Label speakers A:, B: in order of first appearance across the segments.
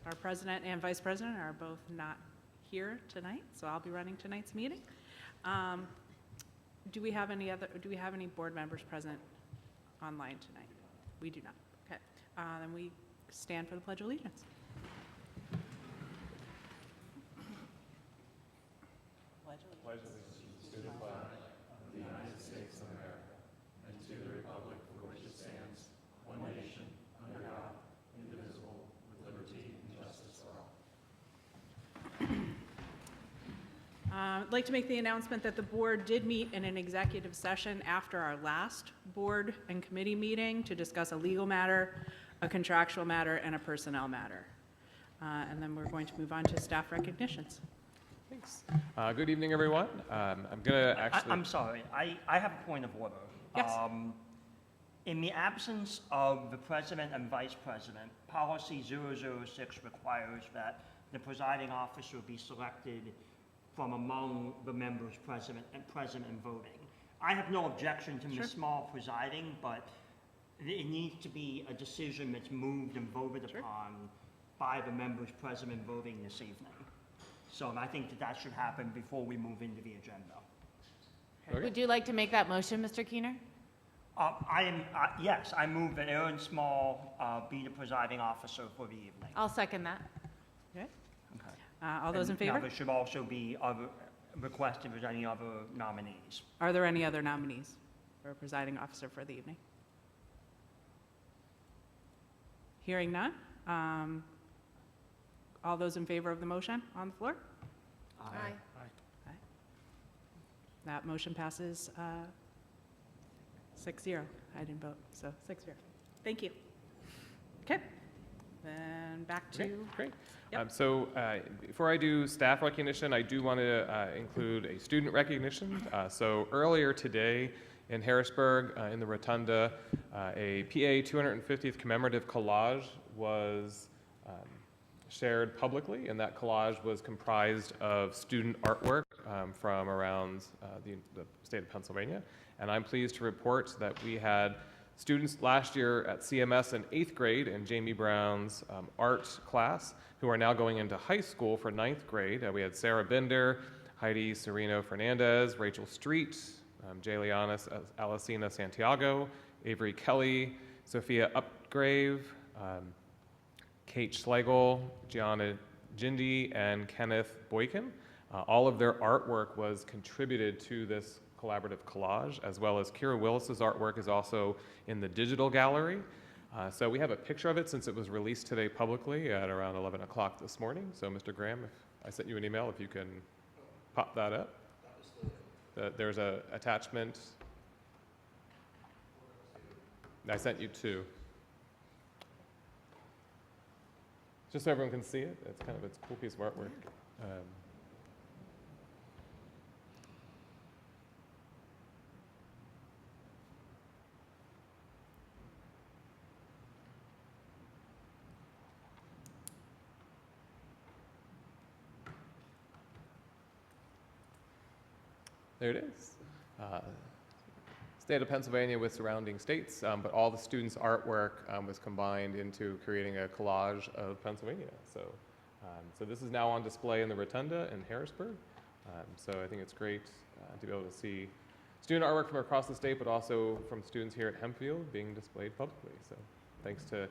A: Our president and vice president are both not here tonight, so I'll be running tonight's meeting. Do we have any board members present online tonight? We do not. Okay. Then we stand for the Pledge of Allegiance. Pledge allegiance to the flag of the United States of America and to the republic for which it stands, one nation, under God, indivisible, with liberty and justice for all. I'd like to make the announcement that the board did meet in an executive session after our last board and committee meeting to discuss a legal matter, a contractual matter, and a personnel matter. And then we're going to move on to staff recognitions.
B: Thanks. Good evening, everyone. I'm going to actually...
C: I'm sorry. I have a point of order.
A: Yes.
C: In the absence of the president and vice president, policy 006 requires that the presiding officer be selected from among the members present and voting. I have no objection to Ms. Small presiding, but it needs to be a decision that's moved and voted upon by the members present and voting this evening. So I think that should happen before we move into the agenda.
B: Okay.
D: Would you like to make that motion, Mr. Keener?
C: Yes, I move that Aaron Small be the presiding officer for the evening.
D: I'll second that.
A: Okay.
C: Okay.
A: All those in favor?
C: Now there should also be requested if there's any other nominees.
A: Are there any other nominees for a presiding officer for the evening? Hearing none. All those in favor of the motion on the floor?
D: Aye.
A: That motion passes 6-0. I didn't vote, so 6-0. Thank you. Okay. Then back to...
B: Okay, great.
A: Yep.
B: So before I do staff recognition, I do want to include a student recognition. So earlier today in Harrisburg, in the Rotunda, a PA 250th commemorative collage was shared publicly, and that collage was comprised of student artwork from around the state of Pennsylvania. And I'm pleased to report that we had students last year at CMS in 8th grade in Jamie Brown's art class who are now going into high school for 9th grade. We had Sarah Bender, Heidi Sereno Fernandez, Rachel Street, Jayliana Alicina Santiago, Avery Kelly, Sophia Upgrave, Kate Schlegel, Gianna Jindy, and Kenneth Boykin. All of their artwork was contributed to this collaborative collage, as well as Kira Willis's artwork is also in the digital gallery. So we have a picture of it since it was released today publicly at around 11 o'clock this morning. So Mr. Graham, if I sent you an email, if you can pop that up. There's an attachment. I sent you two. Just so everyone can see it. It's kind of a cool piece of artwork. There it is. State of Pennsylvania with surrounding states, but all the students' artwork was combined into creating a collage of Pennsylvania. So this is now on display in the Rotunda in Harrisburg. So I think it's great to be able to see student artwork from across the state, but also from students here at Hempfield being displayed publicly. So thanks to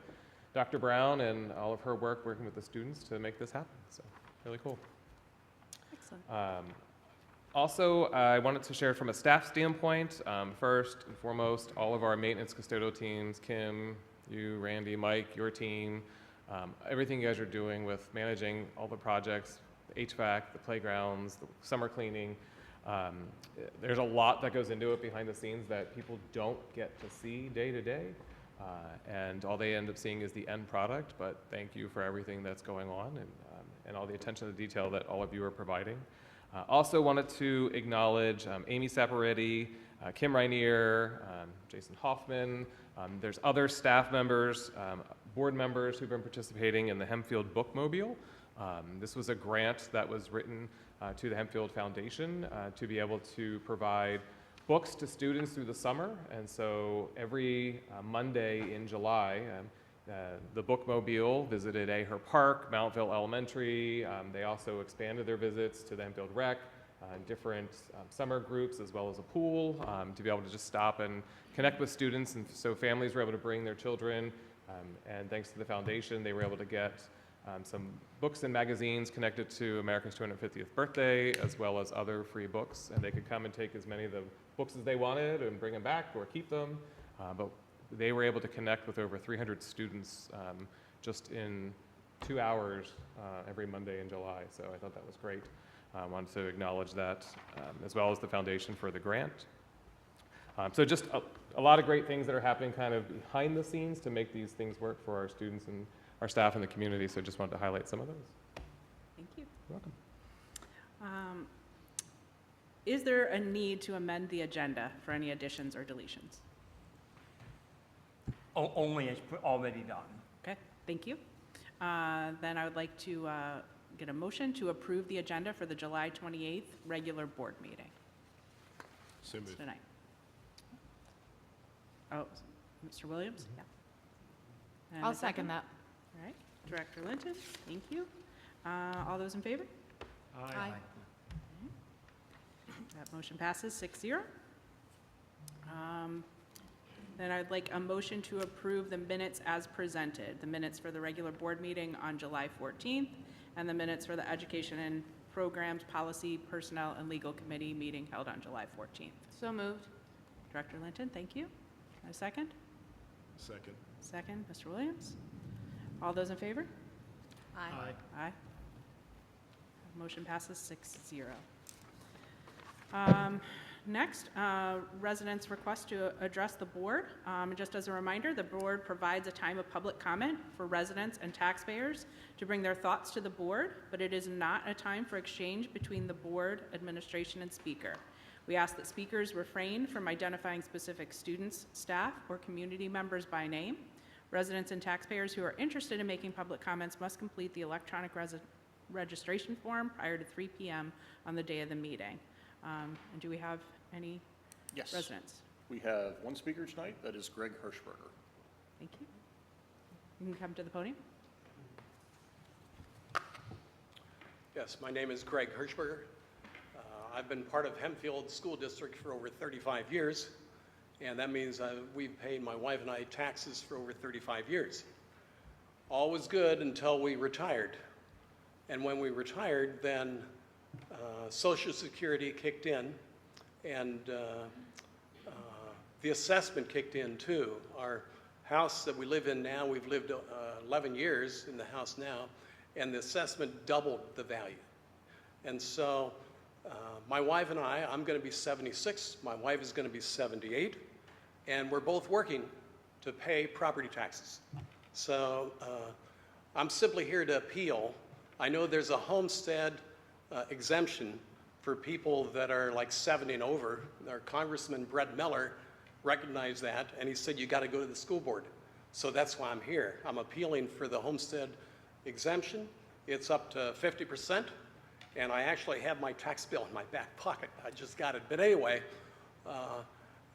B: Dr. Brown and all of her work working with the students to make this happen. So really cool.
A: Excellent.
B: Also, I wanted to share from a staff standpoint, first and foremost, all of our maintenance custodial teams, Kim, you, Randy, Mike, your team, everything you guys are doing with managing all the projects, the HVAC, the playgrounds, the summer cleaning. There's a lot that goes into it behind the scenes that people don't get to see day to day, and all they end up seeing is the end product, but thank you for everything that's going on and all the attention to detail that all of you are providing. Also wanted to acknowledge Amy Saporetti, Kim Rainier, Jason Hoffman. There's other staff members, board members who've been participating in the Hempfield Bookmobile. This was a grant that was written to the Hempfield Foundation to be able to provide books to students through the summer. And so every Monday in July, The Bookmobile visited Aher Park, Mountville Elementary. They also expanded their visits to the Hempfield Rec, different summer groups, as well as a pool, to be able to just stop and connect with students. And so families were able to bring their children. And thanks to the foundation, they were able to get some books and magazines connected to America's 250th birthday, as well as other free books. And they could come and take as many of the books as they wanted and bring them back or keep them. But they were able to connect with over 300 students just in 2 hours every Monday in July. So I thought that was great. I wanted to acknowledge that, as well as the foundation for the grant. So just a lot of great things that are happening kind of behind the scenes to make these things work for our students and our staff and the community. So just wanted to highlight some of those.
A: Thank you.
B: You're welcome.
A: Is there a need to amend the agenda for any additions or deletions?
C: Only as already done.
A: Okay, thank you. Then I would like to get a motion to approve the agenda for the July 28th regular board meeting.
E: So moved.
A: Tonight. Oh, Mr. Williams? Yeah. And
D: I'll
A: a
D: second that.
A: All right, Director Linton, thank you. All those in favor?
D: Aye.
A: That motion passes 6-0. Then I'd like a motion to approve the minutes as presented, the minutes for the regular board meeting on July 14th, and the minutes for the Education and Programs, Policy, Personnel, and Legal Committee meeting held on July 14th.
D: So moved.
A: Director Linton, thank you. A second?
E: Second.
A: Second, Mr. Williams. All those in favor?
D: Aye.
A: Aye. Motion passes 6-0. Next, residents' request to address the board. Just as a reminder, the board provides a time of public comment for residents and taxpayers to bring their thoughts to the board, but it is not a time for exchange between the board, administration, and speaker. We ask that speakers refrain from identifying specific students, staff, or community members by name. Residents and taxpayers who are interested in making public comments must complete the electronic registration form prior to 3 p.m. on the day of the meeting. And do we have any
E: Yes.
A: residents?
E: We have one speaker tonight. That is Greg Hirschberger.
A: Thank you. You can come to the podium.
F: Yes, my name is Greg Hirschberger. I've been part of Hempfield School District for over 35 years, and that means we've paid, my wife and I, taxes for over 35 years. All was good until we retired. And when we retired, then Social Security kicked in, and the assessment kicked in too. Our house that we live in now, we've lived 11 years in the house now, and the assessment doubled the value. And so my wife and I'm going to be 76, my wife is going to be 78, and we're both working to pay property taxes. So I'm simply here to appeal. I know there's a homestead exemption for people that are like 70 and over. Our Congressman Brett Miller recognized that, and he said, you got to go to the school board. So that's why I'm here. I'm appealing for the homestead exemption. It's up to 50%, and I actually have my tax bill in my back pocket. I just got it. But anyway,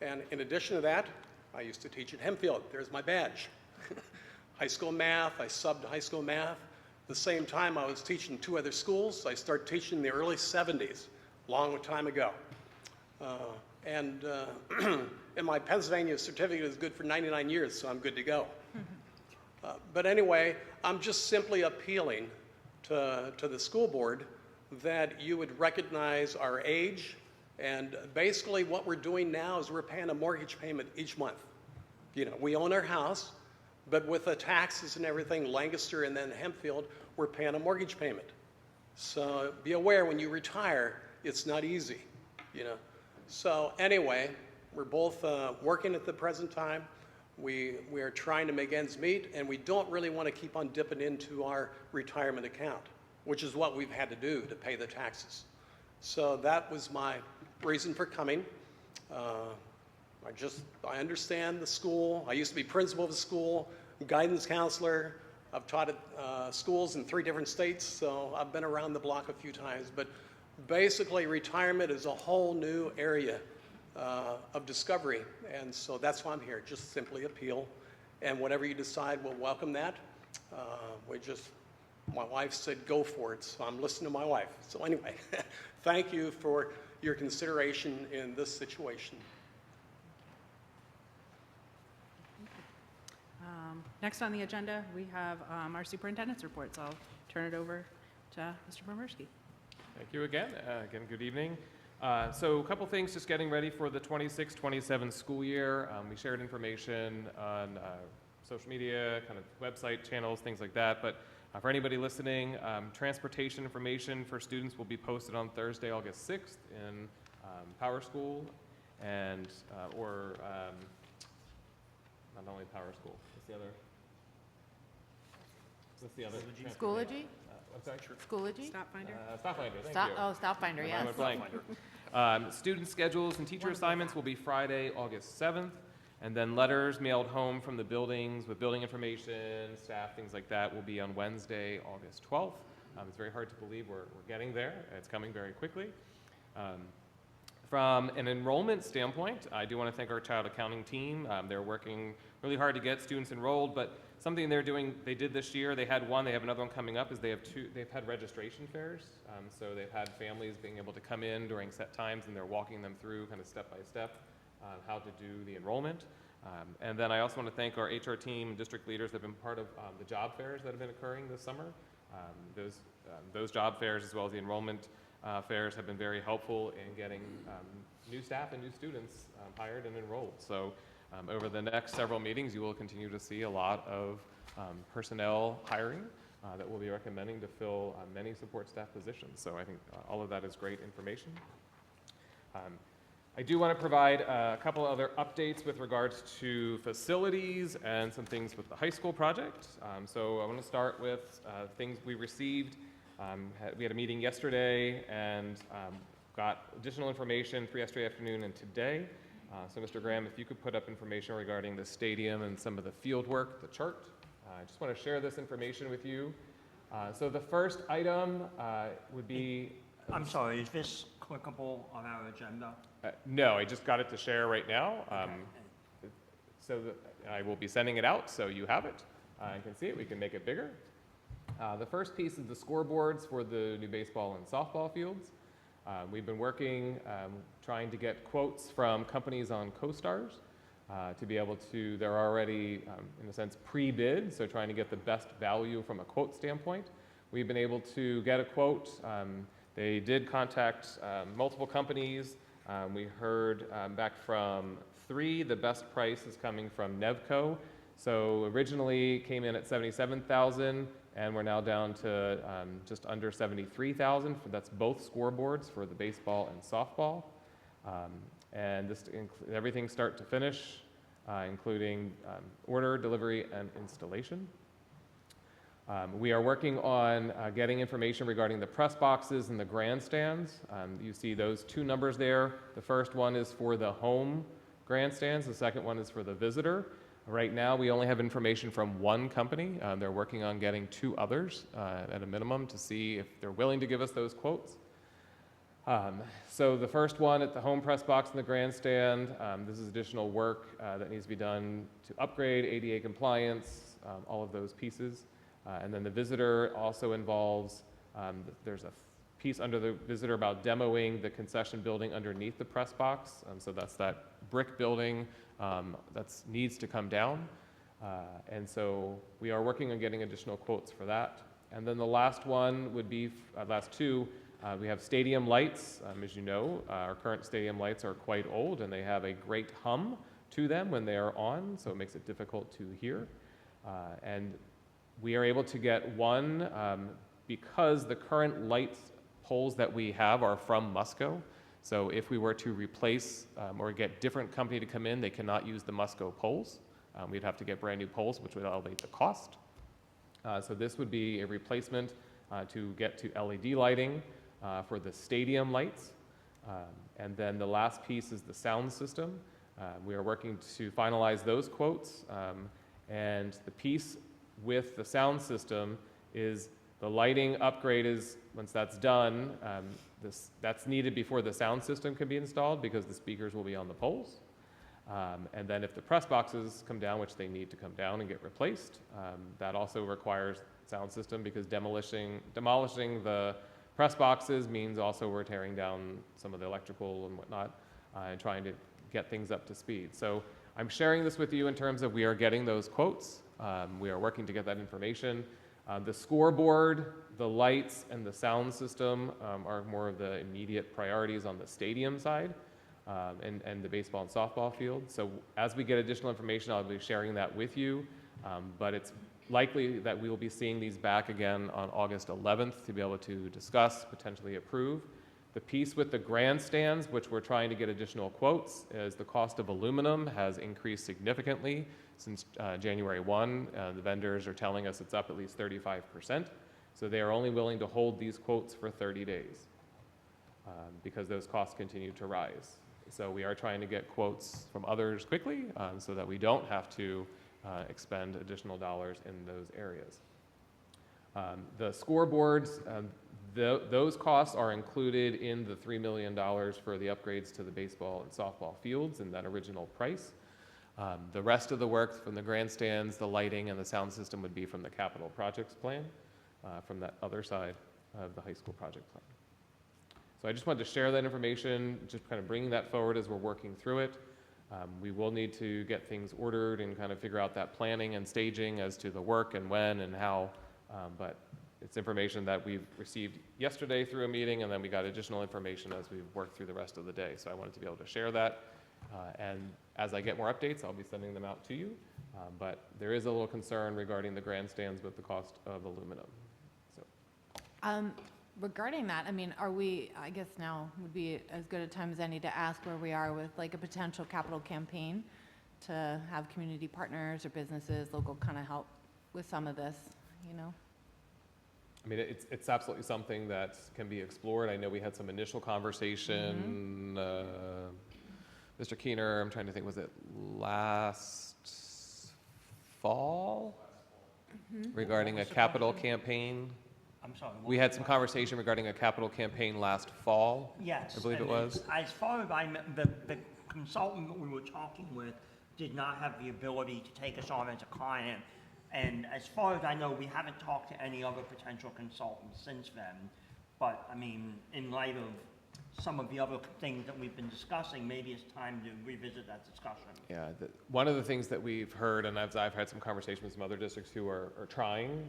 F: and in addition to that, I used to teach at Hempfield. There's my badge. High school math, I subbed high school math. At the same time, I was teaching 2 other schools. I started teaching in the early 70s, long time ago. And my Pennsylvania certificate is good for 99 years, so I'm good to go. But anyway, I'm just simply appealing to the school board that you would recognize our age. And basically what we're doing now is we're paying a mortgage payment each month. You know, we own our house, but with the taxes and everything, Lancaster and then Hempfield, we're paying a mortgage payment. So be aware when you retire, it's not easy, you know. So anyway, we're both working at the present time. We are trying to make ends meet, and we don't really want to keep on dipping into our retirement account, which is what we've had to do to pay the taxes. So that was my reason for coming. I understand the school. I used to be principal of the school, guidance counselor. I've taught at schools in 3 different states, so I've been around the block a few times. But basically, retirement is a whole new area of discovery, and so that's why I'm here, just simply appeal. And whatever you decide, we'll welcome that. My wife said go for it, so I'm listening to my wife. So anyway, thank you for your consideration in this situation.
A: Next on the agenda, we have our superintendent's reports. I'll turn it over to Mr. Bomerski.
B: Thank you again. Again, good evening. So a couple things just getting ready for the 26-27 school year. We shared information on social media, kind of website channels, things like that. But for anybody listening, transportation information for students will be posted on Thursday, August 6th in Power School and not only Power School. What's the other?
D: Schoology?
B: I'm sorry?
D: Schoology?
A: Stop finder?
B: Stop Finder, thank
D: Stop,
B: you.
D: oh, Stop Finder,
B: I
D: yes.
B: went blank. Student schedules and teacher assignments will be Friday, August 7th, and then letters mailed home from the buildings with building information, staff, things like that will be on Wednesday, August 12th. It's very hard to believe we're getting there. It's coming very quickly. From an enrollment standpoint, I do want to thank our child accounting team. They're working really hard to get students enrolled, but something they did this year, they had one, they have another one coming up, is they've had registration fairs. So they've had families being able to come in during set times, and they're walking them through kind of step by step how to do the enrollment. And then I also want to thank our HR team and district leaders that have been part of the job fairs that have been occurring this summer. Those job fairs, as well as the enrollment fairs, have been very helpful in getting new staff and new students hired and enrolled. So over the next several meetings, you will continue to see a lot of personnel hiring that we'll be recommending to fill many support staff positions. So I think all of that is great information. I do want to provide a couple other updates with regards to facilities and some things with the high school project. So I want to start with things we received. We had a meeting yesterday and got additional information for yesterday afternoon and today. So Mr. Graham, if you could put up information regarding the stadium and some of the field work, the chart. I just want to share this information with you. So the first item would be...
C: I'm sorry, is this clickable on our agenda?
B: No, I just got it to share right now. So I will be sending it out so you have it and can see it. We can make it bigger. The first piece is the scoreboards for the new baseball and softball fields. We've been working, trying to get quotes from companies on CoStars to be able to, they're already, in a sense, pre-bid, so trying to get the best value from a quote standpoint. We've been able to get a quote. They did contact multiple companies. We heard back from 3. The best price is coming from Nevco. So originally came in at $77,000, and we're now down to just under $73,000. That's both scoreboards for the baseball and softball. And this everything start to finish, including order, delivery, and installation. We are working on getting information regarding the press boxes and the grandstands. You see those 2 numbers there. The first one is for the home grandstands. The second one is for the visitor. Right now, we only have information from 1 company. They're working on getting 2 others at a minimum to see if they're willing to give us those quotes. So the first one at the home press box and the grandstand, this is additional work that needs to be done to upgrade ADA compliance, all of those pieces. And then the visitor also involves, there's a piece under the visitor about demoing the concession building underneath the press box. So that's that brick building that needs to come down. And so we are working on getting additional quotes for that. And then the last one would be, last 2, we have stadium lights. As you know, our current stadium lights are quite old and they have a great hum to them when they are on, so it makes it difficult to hear. And we are able to get one because the current light poles that we have are from Musco. So if we were to replace or get different company to come in, they cannot use the Musco poles. We'd have to get brand new poles, which would elevate the cost. So this would be a replacement to get to LED lighting for the stadium lights. And then the last piece is the sound system. We are working to finalize those quotes. And the piece with the sound system is the lighting upgrade is, once that's done, that's needed before the sound system can be installed because the speakers will be on the poles. And then if the press boxes come down, which they need to come down and get replaced, that also requires sound system, because demolishing the press boxes means also we're tearing down some of the electrical and whatnot, and trying to get things up to speed. So I'm sharing this with you in terms of we are getting those quotes. We are working to get that information. The scoreboard, the lights, and the sound system are more of the immediate priorities on the stadium side, and the baseball and softball field. So as we get additional information, I'll be sharing that with you. But it's likely that we will be seeing these back again on August 11th to be able to discuss, potentially approve. The piece with the grandstands, which we're trying to get additional quotes, is the cost of aluminum has increased significantly since January 1. The vendors are telling us it's up at least 35%. So they are only willing to hold these quotes for 30 days because those costs continue to rise. So we are trying to get quotes from others quickly so that we don't have to expend additional dollars in those areas. The scoreboards, those costs are included in the $3 million for the upgrades to the baseball and softball fields in that original price. The rest of the work from the grandstands, the lighting, and the sound system would be from the capital projects plan, from that other side of the high school project plan. So I just wanted to share that information, just kind of bringing that forward as we're working through it. We will need to get things ordered and kind of figure out that planning and staging as to the work and when and how, but it's information that we've received yesterday through a meeting, and then we got additional information as we worked through the rest of the day. So I wanted to be able to share that. And as I get more updates, I'll be sending them out to you. But there is a little concern regarding the grandstands with the cost of aluminum. So.
D: Regarding that, I mean, I guess now would be as good a time as any to ask where we are with like a potential capital campaign to have community partners or businesses, local kind of help with some of this, you know?
B: I mean, it's absolutely something that can be explored. I know we had some initial conversation. Mr. Keener, I'm trying to think, was it last fall? Regarding a capital campaign?
C: I'm sorry. what
B: We
C: was
B: had
C: the
B: some
C: question?
B: conversation regarding a capital campaign last fall.
C: Yes.
B: I believe it
C: and
B: was.
C: As far as the consultant that we were talking with did not have the ability to take us on as a client. And as far as I know, we haven't talked to any other potential consultants since then. But, I mean, in light of some of the other things that we've been discussing, maybe it's time to revisit that discussion.
B: Yeah, one of the things that we've heard, and I've had some conversations with some other districts who are trying,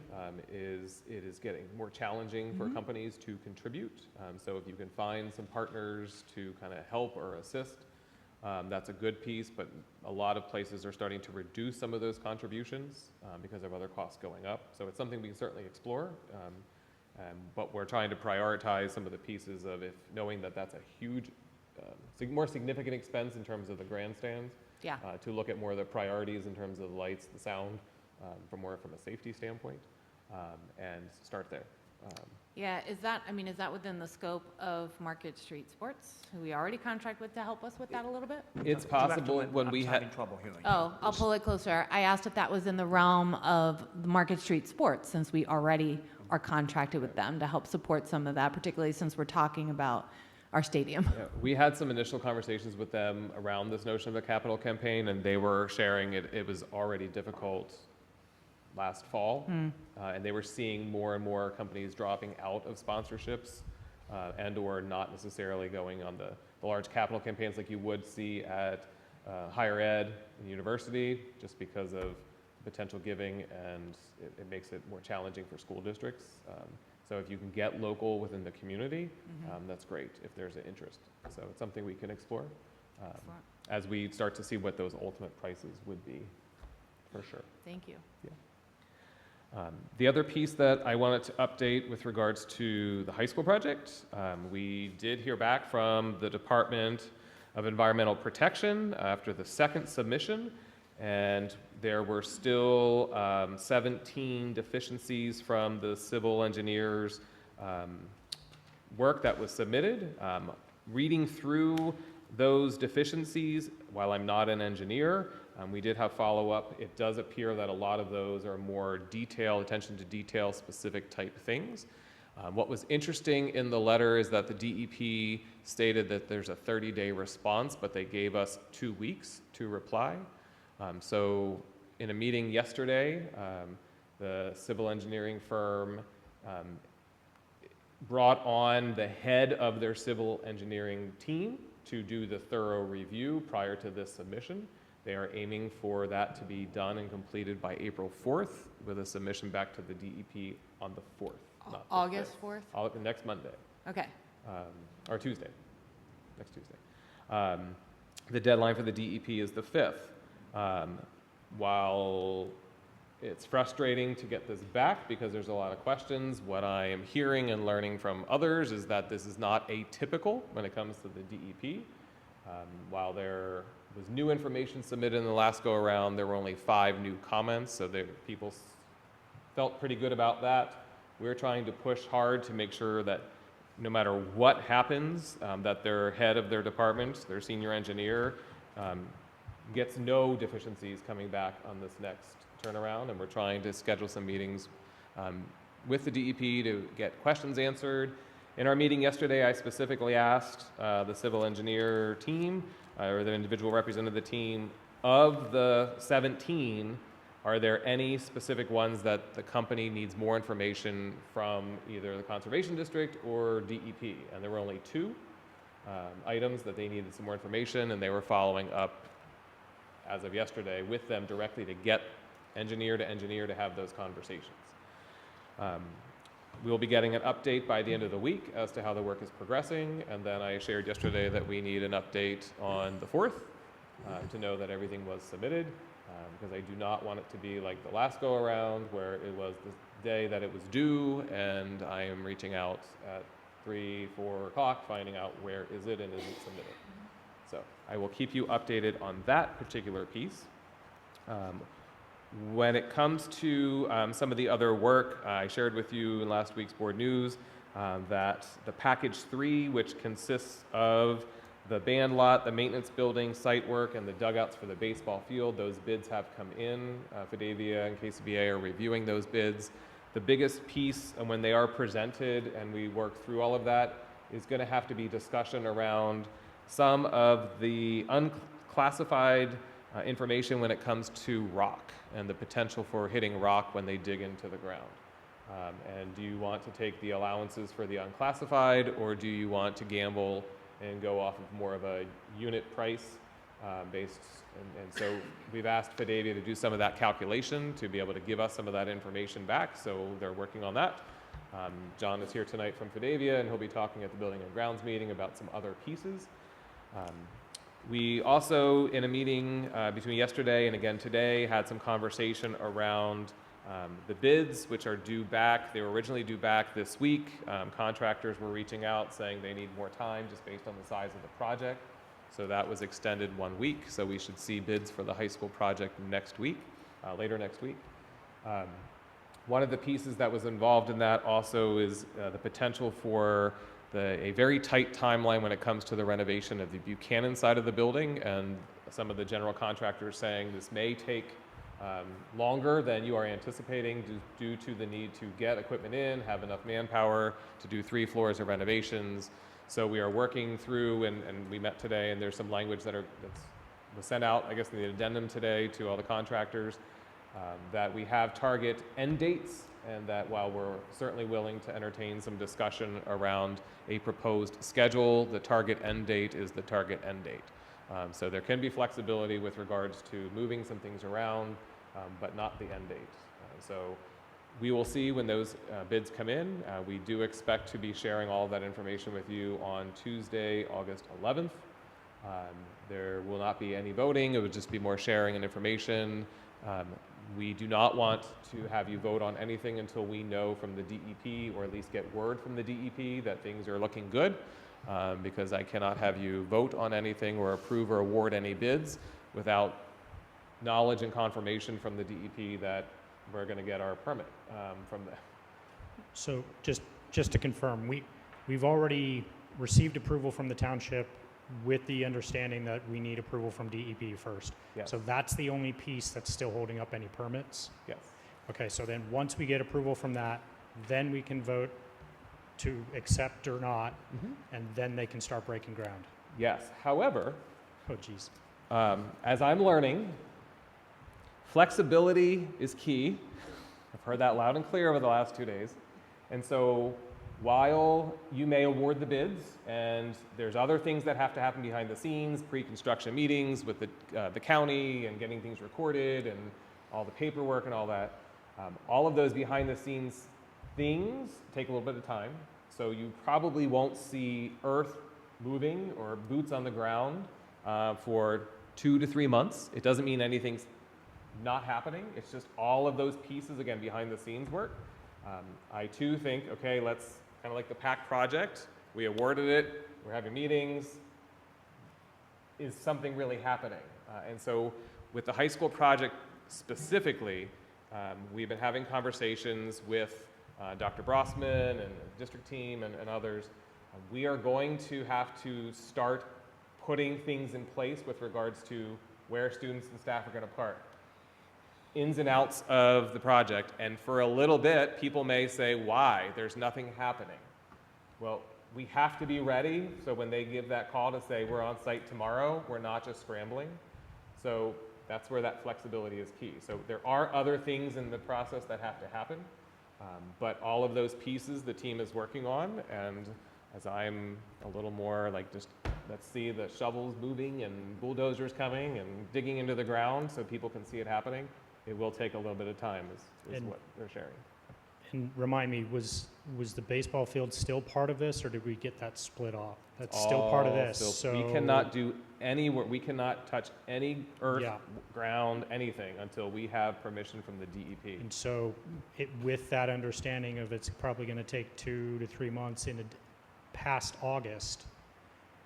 B: is it is getting more challenging for companies to contribute. So if you can find some partners to kind of help or assist, that's a good piece, but a lot of places are starting to reduce some of those contributions because of other costs going up. So it's something we can certainly explore, but we're trying to prioritize some of the pieces of if knowing that that's a huge, more significant expense in terms of the grandstands,
D: Yeah.
B: to look at more of the priorities in terms of the lights, the sound, from a safety standpoint, and start there.
D: Yeah, is that within the scope of Market Street Sports, who we already contract with to help us with that a little bit?
B: It's
C: You have to
B: possible
C: let-
B: when
C: I'm
B: we
C: having
B: had.
C: trouble hearing.
D: Oh, I'll pull it closer. I asked if that was in the realm of the Market Street Sports, since we already are contracted with them to help support some of that, particularly since we're talking about our stadium.
B: Yeah, we had some initial conversations with them around this notion of a capital campaign, and they were sharing it was already difficult last fall, and they were seeing more and more companies dropping out of sponsorships and or not necessarily going on the large capital campaigns like you would see at higher ed and university, just because of potential giving, and it makes it more challenging for school districts. So if you can get local within the community, that's great if there's an interest. So it's something we can explore
D: Excellent.
B: as we start to see what those ultimate prices would be, for sure.
D: Thank you.
B: The other piece that I wanted to update with regards to the high school project, we did hear back from the Department of Environmental Protection after the second submission, and there were still 17 deficiencies from the civil engineers' work that was submitted. Reading through those deficiencies, while I'm not an engineer, we did have follow-up. It does appear that a lot of those are more attention to detail specific type things. What was interesting in the letter is that the DEP stated that there's a 30-day response, but they gave us 2 weeks to reply. So in a meeting yesterday, the civil engineering firm brought on the head of their civil engineering team to do the thorough review prior to this submission. They are aiming for that to be done and completed by April 4th with a submission back to the DEP on the 4th. not the
D: August
B: 5th.
D: 4th?
B: Next Monday,
D: Okay.
B: or Tuesday, next Tuesday. The deadline for the DEP is the 5th. While it's frustrating to get this back because there's a lot of questions, what I am hearing and learning from others is that this is not atypical when it comes to the DEP. While there was new information submitted in the last go-around, there were only 5 new comments, so people felt pretty good about that. We're trying to push hard to make sure that no matter what happens, that their head of their department, their senior engineer, gets no deficiencies coming back on this next turnaround, and we're trying to schedule some meetings with the DEP to get questions answered. In our meeting yesterday, I specifically asked the civil engineer team, or the individual representative of the team, of the 17, are there any specific ones that the company needs more information from either the Conservation District or DEP? And there were only 2 items that they needed some more information, and they were following up as of yesterday with them directly to get engineer to have those conversations. We'll be getting an update by the end of the week as to how the work is progressing, and then I shared yesterday that we need an update on the 4th to know that everything was submitted, because I do not want it to be like the last go-around where it was the day that it was due, and I am reaching out at 3, 4 o'clock, finding out where is it and is it submitted. So I will keep you updated on that particular piece. When it comes to some of the other work, I shared with you in last week's board news that the package 3, which consists of the band lot, the maintenance building, site work, and the dugouts for the baseball field, those bids have come in. Fidavia and KCBA are reviewing those bids. The biggest piece, and when they are presented and we work through all of that, is going to have to be discussion around some of the unclassified information when it comes to rock and the potential for hitting rock when they dig into the ground. And do you want to take the allowances for the unclassified, or do you want to gamble and go off of more of a unit price based? And so we've asked Fidavia to do some of that calculation to be able to give us some of that information back, so they're working on that. John is here tonight from Fidavia, and he'll be talking at the Building and Grounds meeting about some other pieces. We also, in a meeting between yesterday and again today, had some conversation around the bids, which are due back. They were originally due back this week. Contractors were reaching out saying they need more time just based on the size of the project. So that was extended 1 week. So we should see bids for the high school project next week, later next week. One of the pieces that was involved in that also is the potential for a very tight timeline when it comes to the renovation of the Buchanan side of the building, and some of the general contractors saying this may take longer than you are anticipating due to the need to get equipment in, have enough manpower to do 3 floors of renovations. So we are working through, and we met today, and there's some language that was sent out, I guess, in the addendum today to all the contractors, that we have target end dates, and that while we're certainly willing to entertain some discussion around a proposed schedule, the target end date is the target end date. So there can be flexibility with regards to moving some things around, but not the end date. So we will see when those bids come in. We do expect to be sharing all of that information with you on Tuesday, August 11th. There will not be any voting. It would just be more sharing and information. We do not want to have you vote on anything until we know from the DEP, or at least get word from the DEP that things are looking good, because I cannot have you vote on anything or approve or award any bids without knowledge and confirmation from the DEP that we're going to get our permit from them.
G: So just to confirm, we've already received approval from the township with the understanding that we need approval from DEP first.
B: Yes.
G: So that's the only piece that's still holding up any permits?
B: Yes.
G: Okay, so then once we get approval from that, then we can vote to accept or not, and then they can start breaking ground.
B: Yes. However,
G: Oh, geez.
B: as I'm learning, flexibility is key. I've heard that loud and clear over the last 2 days. And so while you may award the bids, and there's other things that have to happen behind the scenes, pre-construction meetings with the county and getting things recorded and all the paperwork and all that, all of those behind the scenes things take a little bit of time. So you probably won't see earth moving or boots on the ground for 2 to 3 months. It doesn't mean anything's not happening. It's just all of those pieces, again, behind the scenes work. I too think, okay, let's kind of like the PAC project. We awarded it. We're having meetings. Is something really happening? And so with the high school project specifically, we've been having conversations with Dr. Brossman and the district team and others. We are going to have to start putting things in place with regards to where students and staff are going to park, ins and outs of the project. And for a little bit, people may say, why? There's nothing happening. Well, we have to be ready, so when they give that call to say we're on site tomorrow, we're not just scrambling. So that's where that flexibility is key. So there are other things in the process that have to happen, but all of those pieces the team is working on, and as I'm a little more like just let's see the shovels moving and bulldozers coming and digging into the ground so people can see it happening, it will take a little bit of time is
G: And-
B: what they're sharing.
G: And remind me, was the baseball field still part of this, or did we get that split off? That's still part of
B: All
G: this,
B: still-
G: so.
B: We cannot do any work, we cannot touch any earth,
G: Yeah.
B: ground, anything until we have permission from the DEP.
G: And so, with that understanding of it's probably going to take 2 to 3 months past August,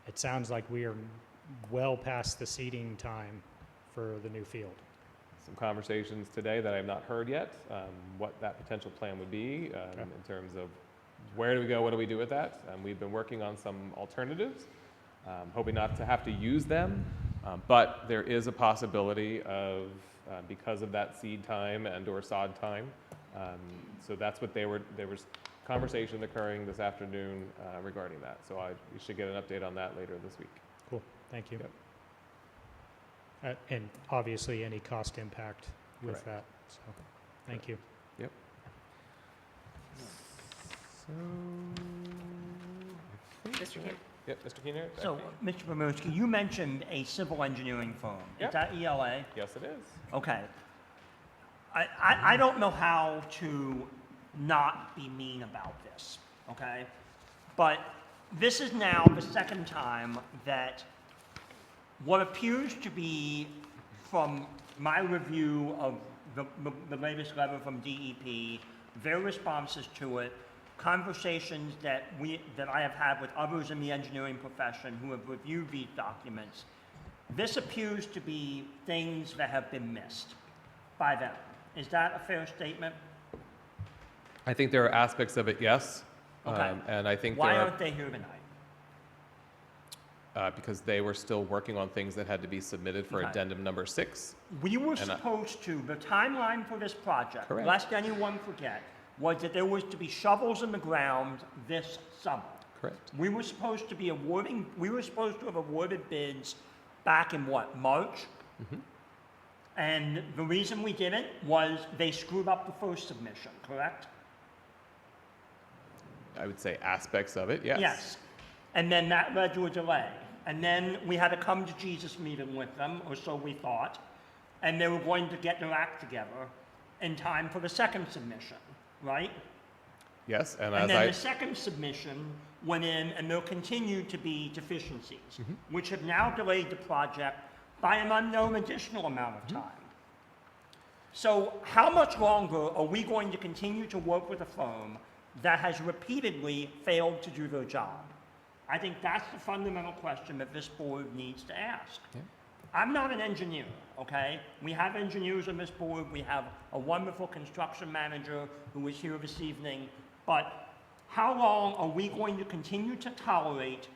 G: it sounds like we are well past the seeding time for the new field.
B: Some conversations today that I have not heard yet, what that potential plan would be in terms of where do we go, what do we do with that? We've been working on some alternatives, hoping not to have to use them, but there is a possibility of, because of that seed time and or sod time, so that's what there was conversation occurring this afternoon regarding that. So we should get an update on that later this week.
G: Cool, thank you.
B: Yep.
G: And obviously, any cost impact with
B: Correct.
G: that, so, thank you.
B: Yep. So,
A: Mr. Keener?
B: yep, Mr. Keener?
C: So, Mr. Pomorski, you mentioned a civil engineering firm.
B: Yep.
C: Is that ELA?
B: Yes, it is.
C: Okay. I don't know how to not be mean about this, okay? But this is now the second time that what appears to be, from my review of the latest letter from DEP, their responses to it, conversations that I have had with others in the engineering profession who have reviewed these documents, this appears to be things that have been missed by them. Is that a fair statement?
B: I think there are aspects of it, yes.
C: Okay.
B: And I think
C: Why
B: there
C: aren't they here tonight?
B: because they were still working on things that had to be submitted for
C: Okay.
B: addendum number 6.
C: We were
B: And I-
C: supposed to, the timeline for this project,
B: Correct.
C: lest anyone forget, was that there was to be shovels in the ground this summer.
B: Correct.
C: We were supposed to have awarded bids back in what, March?
B: Mm-hmm.
C: And the reason we didn't was they screwed up the first submission, correct?
B: I would say aspects of it, yes.
C: Yes. And then that led to a delay. And then we had a come to Jesus meeting with them, or so we thought, and they were going to get their act together in time for the second submission, right?
B: Yes, and
C: And
B: as
C: then the second submission went in, and there continued to be deficiencies, which have now delayed the project by an unknown additional amount of time. So how much longer are we going to continue to work with a firm that has repeatedly failed to do their job? I think that's the fundamental question that this board needs to ask.
B: Yeah.
C: I'm not an engineer, okay? We have engineers on this board. We have a wonderful construction manager who is here this evening. But how long are we going to continue to tolerate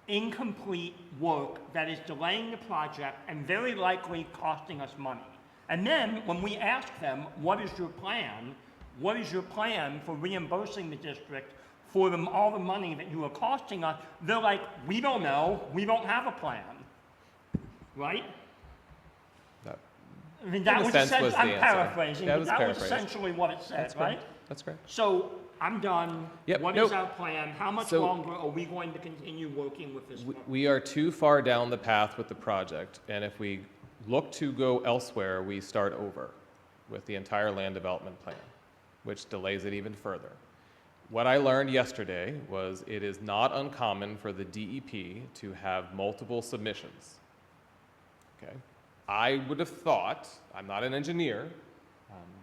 C: incomplete work that is delaying the project and very likely costing us money? And then when we ask them, what is your plan? What is your plan for reimbursing the district for all the money that you are costing us, they're like, we don't know, we don't have a plan, right?
B: That-
C: I mean,
B: In
C: that
B: a
C: was
B: sense was the
C: I'm
B: answer.
C: paraphrasing,
B: That
C: but
B: was
C: that was
B: paraphrased.
C: essentially what it said, right?
B: That's correct.
C: So, I'm done.
B: Yep,
C: What is
B: nope.
C: our plan? How much
B: So-
C: longer are we going to continue working with this?
B: We are too far down the path with the project, and if we look to go elsewhere, we start over with the entire land development plan, which delays it even further. What I learned yesterday was it is not uncommon for the DEP to have multiple submissions. Okay? I would have thought, I'm not an engineer,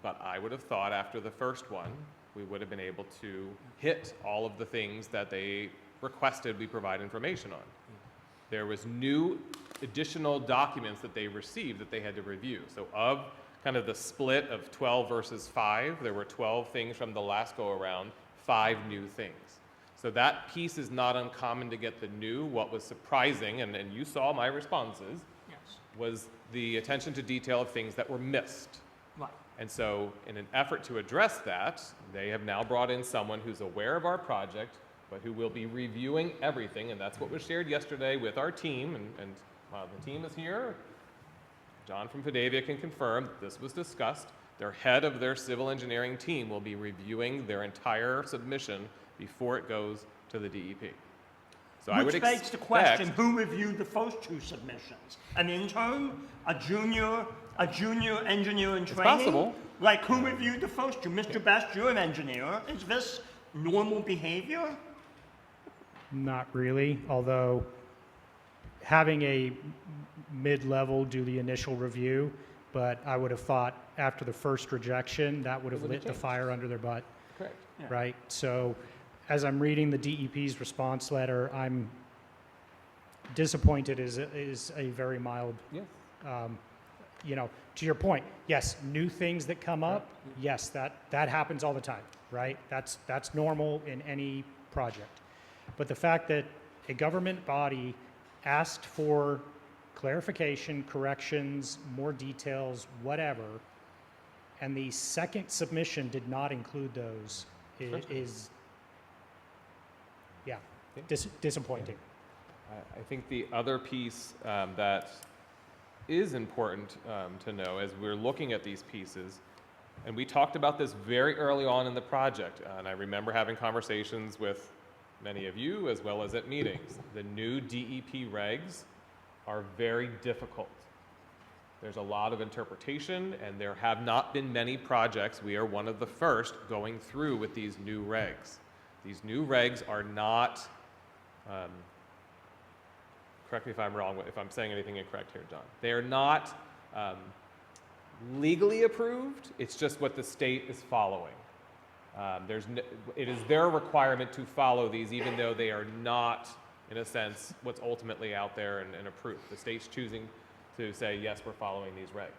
B: but I would have thought after the first one, we would have been able to hit all of the things that they requested we provide information on. There was new additional documents that they received that they had to review. So of kind of the split of 12 versus 5, there were 12 things from the last go-around, 5 new things. So that piece is not uncommon to get the new. What was surprising, and you saw my responses,
C: Yes,
B: was the attention to detail of things that were missed.
C: right.
B: And so in an effort to address that, they have now brought in someone who's aware of our project, but who will be reviewing everything, and that's what was shared yesterday with our team, and while the team is here, John from Fidavia can confirm this was discussed. Their head of their civil engineering team will be reviewing their entire submission before it goes to the DEP. So I would
C: Which begs the question,
B: expect,
C: who reviewed the first 2 submissions? An intern, a junior engineer in training?
B: possible.
C: Like, who reviewed the first 2? Mr. Best, you're an engineer. Is this normal behavior?
G: Not really, although having a mid-level do the initial review, but I would have thought after the first rejection, that would have
B: would have
G: lit the
B: changed.
G: fire under their butt,
B: correct.
C: Yeah.
G: right? So as I'm reading the DEP's response letter, I'm disappointed is a very mild,
B: Yes.
G: you know, to your point, yes, new things that come up, yes, that happens all the time, right? That's normal in any project. But the fact that a government body asked for clarification, corrections, more details, whatever, and the second submission did not include those is yeah, disappointing.
B: I think the other piece that is important to know as we're looking at these pieces, and we talked about this very early on in the project, and I remember having conversations with many of you as well as at meetings. The new DEP regs are very difficult. There's a lot of interpretation, and there have not been many projects. We are one of the first going through with these new regs. These new regs are not, correct me if I'm wrong, if I'm saying anything incorrect here, John. They are not legally approved. It's just what the state is following. It is their requirement to follow these, even though they are not, in a sense, what's ultimately out there and approved. The state's choosing to say, yes, we're following these regs.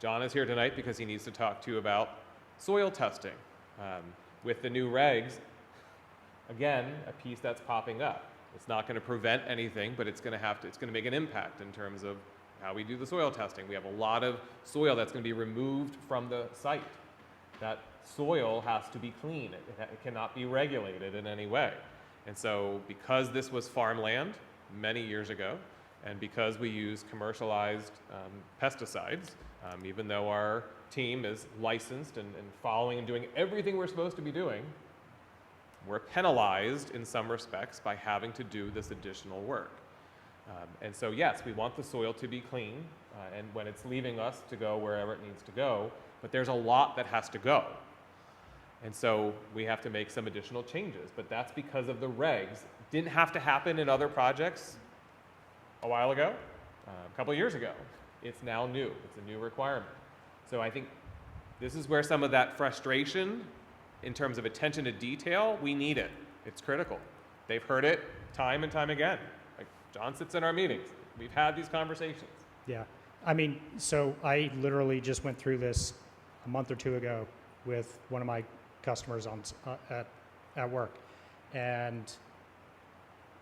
B: John is here tonight because he needs to talk to you about soil testing. With the new regs, again, a piece that's popping up. It's not going to prevent anything, but it's going to make an impact in terms of how we do the soil testing. We have a lot of soil that's going to be removed from the site. That soil has to be clean. It cannot be regulated in any way. And so because this was farmland many years ago, and because we use commercialized pesticides, even though our team is licensed and following and doing everything we're supposed to be doing, we're penalized in some respects by having to do this additional work. And so yes, we want the soil to be clean, and when it's leaving us to go wherever it needs to go, but there's a lot that has to go. And so we have to make some additional changes, but that's because of the regs. Didn't have to happen in other projects a while ago, a couple of years ago. It's now new. It's a new requirement. So I think this is where some of that frustration in terms of attention to detail, we need it. It's critical. They've heard it time and time again. Like John sits in our meetings. We've had these conversations.
G: Yeah, I mean, so I literally just went through this a month or two ago with one of my customers at work, and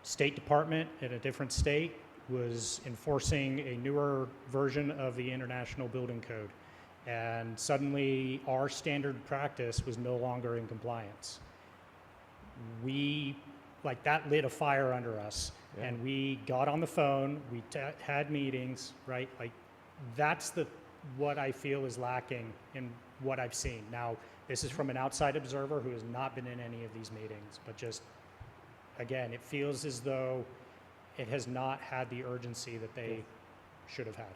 G: State Department in a different state was enforcing a newer version of the International Building Code, and suddenly our standard practice was no longer in compliance. that lit a fire under us.
B: Yeah.
G: And we got on the phone, we had meetings, right? Like, that's what I feel is lacking in what I've seen. Now, this is from an outside observer who has not been in any of these meetings, but just, again, it feels as though it has not had the urgency that they should have had.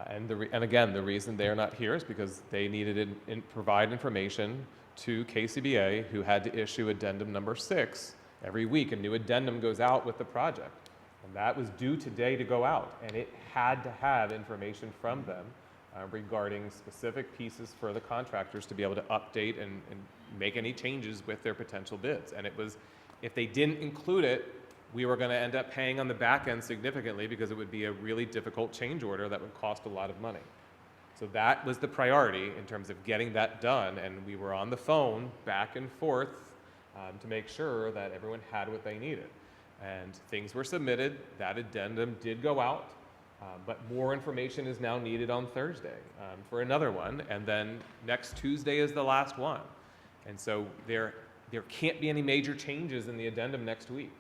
B: And again, the reason they are not here is because they needed to provide information to KCBA, who had to issue addendum number 6 every week. A new addendum goes out with the project. And that was due today to go out. And it had to have information from them regarding specific pieces for the contractors to be able to update and make any changes with their potential bids. And it was, if they didn't include it, we were going to end up paying on the back end significantly, because it would be a really difficult change order that would cost a lot of money. So that was the priority in terms of getting that done, and we were on the phone back and forth to make sure that everyone had what they needed. And things were submitted, that addendum did go out, but more information is now needed on Thursday for another one, and then next Tuesday is the last one. And so there can't be any major changes in the addendum next week.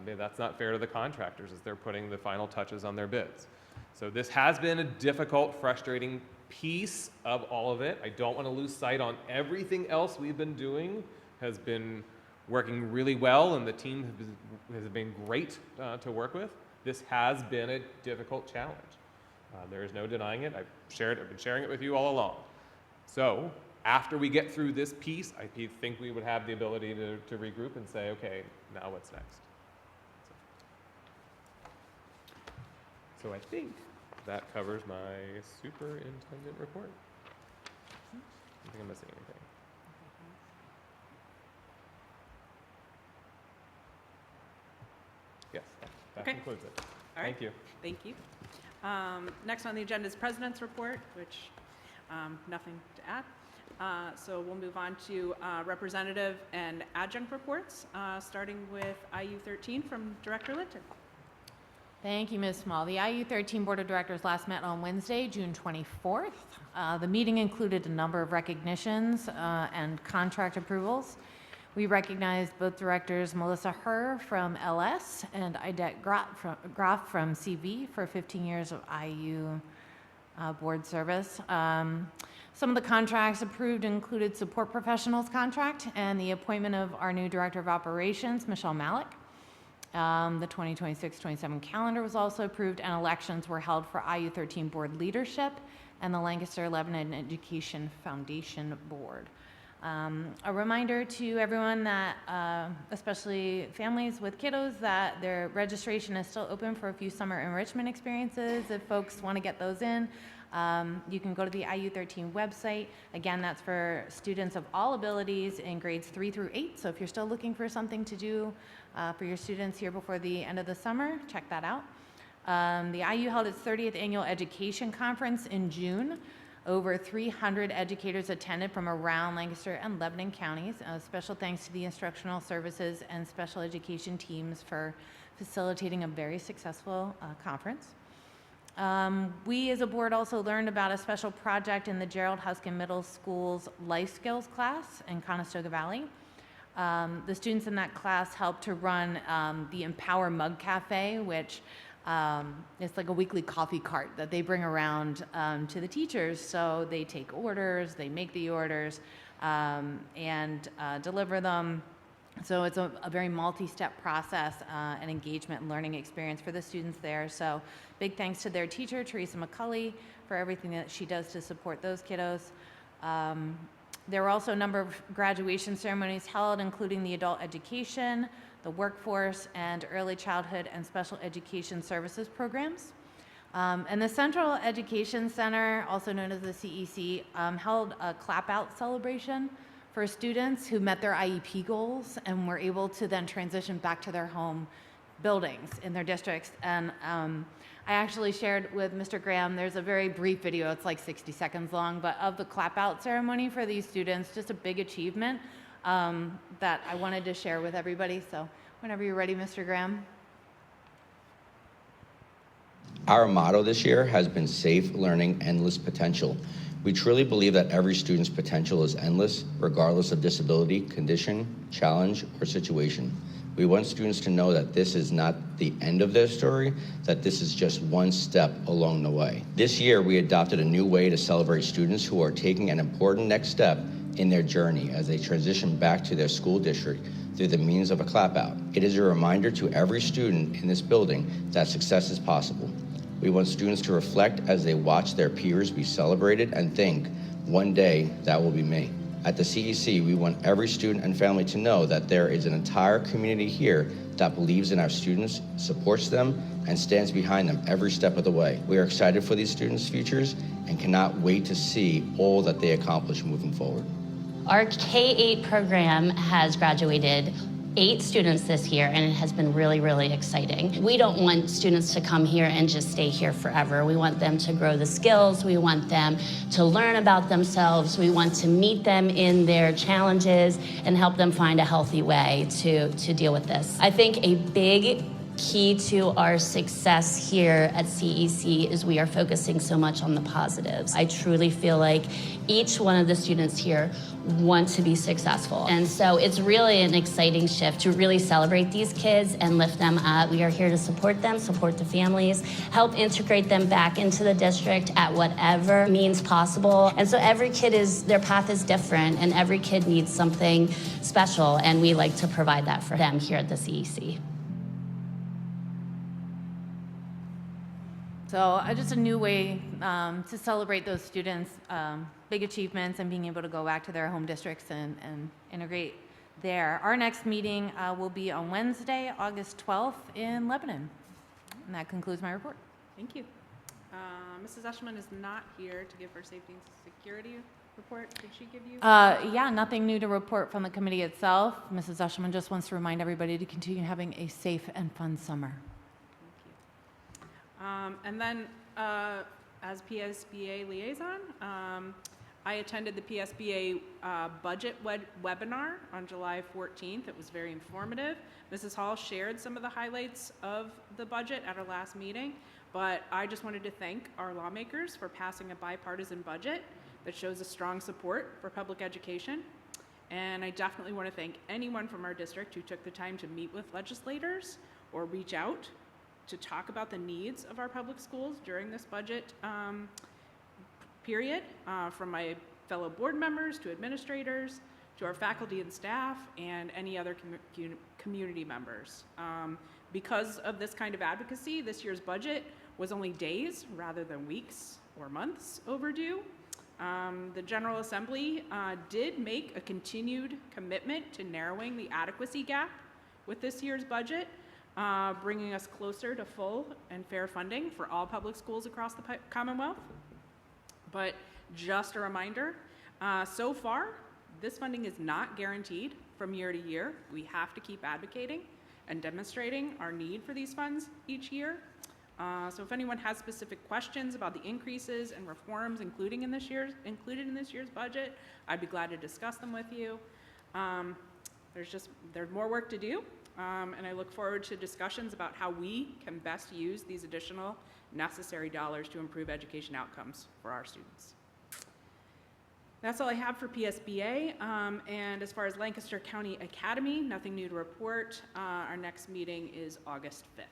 B: That's not fair to the contractors as they're putting the final touches on their bids. So this has been a difficult, frustrating piece of all of it. I don't want to lose sight on everything else we've been doing has been working really well, and the team has been great to work with. This has been a difficult challenge. There is no denying it. I've been sharing it with you all along. So after we get through this piece, I think we would have the ability to regroup and say, okay, now what's next? So I think that covers my superintendent report. I don't think I'm missing anything. Yes, that
A: Okay.
B: concludes it.
A: All right.
B: Thank you.
A: Thank you. Next on the agenda is President's Report, which nothing to add. So we'll move on to representative and adjunct reports, starting with IU13 from Director Linton.
D: Thank you, Ms. Small. The IU13 Board of Directors last met on Wednesday, June 24th. The meeting included a number of recognitions and contract approvals. We recognized both directors, Melissa Herr from LS and Idette Groff from CV for 15 years of IU board service. Some of the contracts approved included support professionals contract and the appointment of our new Director of Operations, Michelle Malik. The 2026-27 calendar was also approved, and elections were held for IU13 board leadership and the Lancaster Lebanon Education Foundation Board. A reminder to everyone that, especially families with kiddos, that their registration is still open for a few summer enrichment experiences. If folks want to get those in, you can go to the IU13 website. Again, that's for students of all abilities in grades 3 through 8. So if you're still looking for something to do for your students here before the end of the summer, check that out. The IU held its 30th annual education conference in June. Over 300 educators attended from around Lancaster and Lebanon counties. Special thanks to the instructional services and special education teams for facilitating a very successful conference. We as a board also learned about a special project in the Gerald Huskin Middle School's life skills class in Conestoga Valley. The students in that class helped to run the Empower Mug Cafe, which it's like a weekly coffee cart that they bring around to the teachers. So they take orders, they make the orders, and deliver them. So it's a very multi-step process and engagement and learning experience for the students there. So big thanks to their teacher, Teresa McCulley, for everything that she does to support those kiddos. There were also a number of graduation ceremonies held, including the adult education, the workforce, and early childhood and special education services programs. And the Central Education Center, also known as the CEC, held a clap-out celebration for students who met their IEP goals and were able to then transition back to their home buildings in their districts. And I actually shared with Mr. Graham, there's a very brief video, it's like 60 seconds long, but of the clap-out ceremony for these students, just a big achievement that I wanted to share with everybody. So whenever you're ready, Mr. Graham.
H: Our motto this year has been Safe Learning, Endless Potential. We truly believe that every student's potential is endless, regardless of disability, condition, challenge, or situation. We want students to know that this is not the end of their story, that this is just one step along the way. This year, we adopted a new way to celebrate students who are taking an important next step in their journey as they transition back to their school district through the means of a clap out. It is a reminder to every student in this building that success is possible. We want students to reflect as they watch their peers be celebrated and think, one day that will be me. At the CEC, we want every student and family to know that there is an entire community here that believes in our students, supports them, and stands behind them every step of the way. We are excited for these students' futures and cannot wait to see all that they accomplish moving forward.
I: Our K-8 program has graduated 8 students this year, and it has been really, really exciting. We don't want students to come here and just stay here forever. We want them to grow the skills. We want them to learn about themselves. We want to meet them in their challenges and help them find a healthy way to deal with this. I think a big key to our success here at CEC is we are focusing so much on the positives. I truly feel like each one of the students here want to be successful. And so it's really an exciting shift to really celebrate these kids and lift them up. We are here to support them, support the families, help integrate them back into the district at whatever means possible. And so every kid their path is different, and every kid needs something special, and we like to provide that for them here at the CEC.
D: So just a new way to celebrate those students' big achievements and being able to go back to their home districts and integrate there. Our next meeting will be on Wednesday, August 12th in Lebanon. And that concludes my report.
A: Thank you. Mrs. Eschman is not here to give her safety and security report. Did she give you?
D: Yeah, nothing new to report from the committee itself. Mrs. Eschman just wants to remind everybody to continue having a safe and fun summer.
A: And then, as PSBA liaison, I attended the PSBA budget webinar on July 14th. It was very informative. Mrs. Hall shared some of the highlights of the budget at our last meeting, but I just wanted to thank our lawmakers for passing a bipartisan budget that shows a strong support for public education. And I definitely want to thank anyone from our district who took the time to meet with legislators or reach out to talk about the needs of our public schools during this budget period, from my fellow board members to administrators to our faculty and staff and any other community members. Because of this kind of advocacy, this year's budget was only days rather than weeks or months overdue. The General Assembly did make a continued commitment to narrowing the adequacy gap with this year's budget, bringing us closer to full and fair funding for all public schools across the Commonwealth. But just a reminder, so far, this funding is not guaranteed from year to year. We have to keep advocating and demonstrating our need for these funds each year. So if anyone has specific questions about the increases and reforms included in this year's budget, I'd be glad to discuss them with you. There's more work to do. And I look forward to discussions about how we can best use these additional necessary dollars to improve education outcomes for our students. That's all I have for PSBA. And as far as Lancaster County Academy, nothing new to report. Our next meeting is August 5th.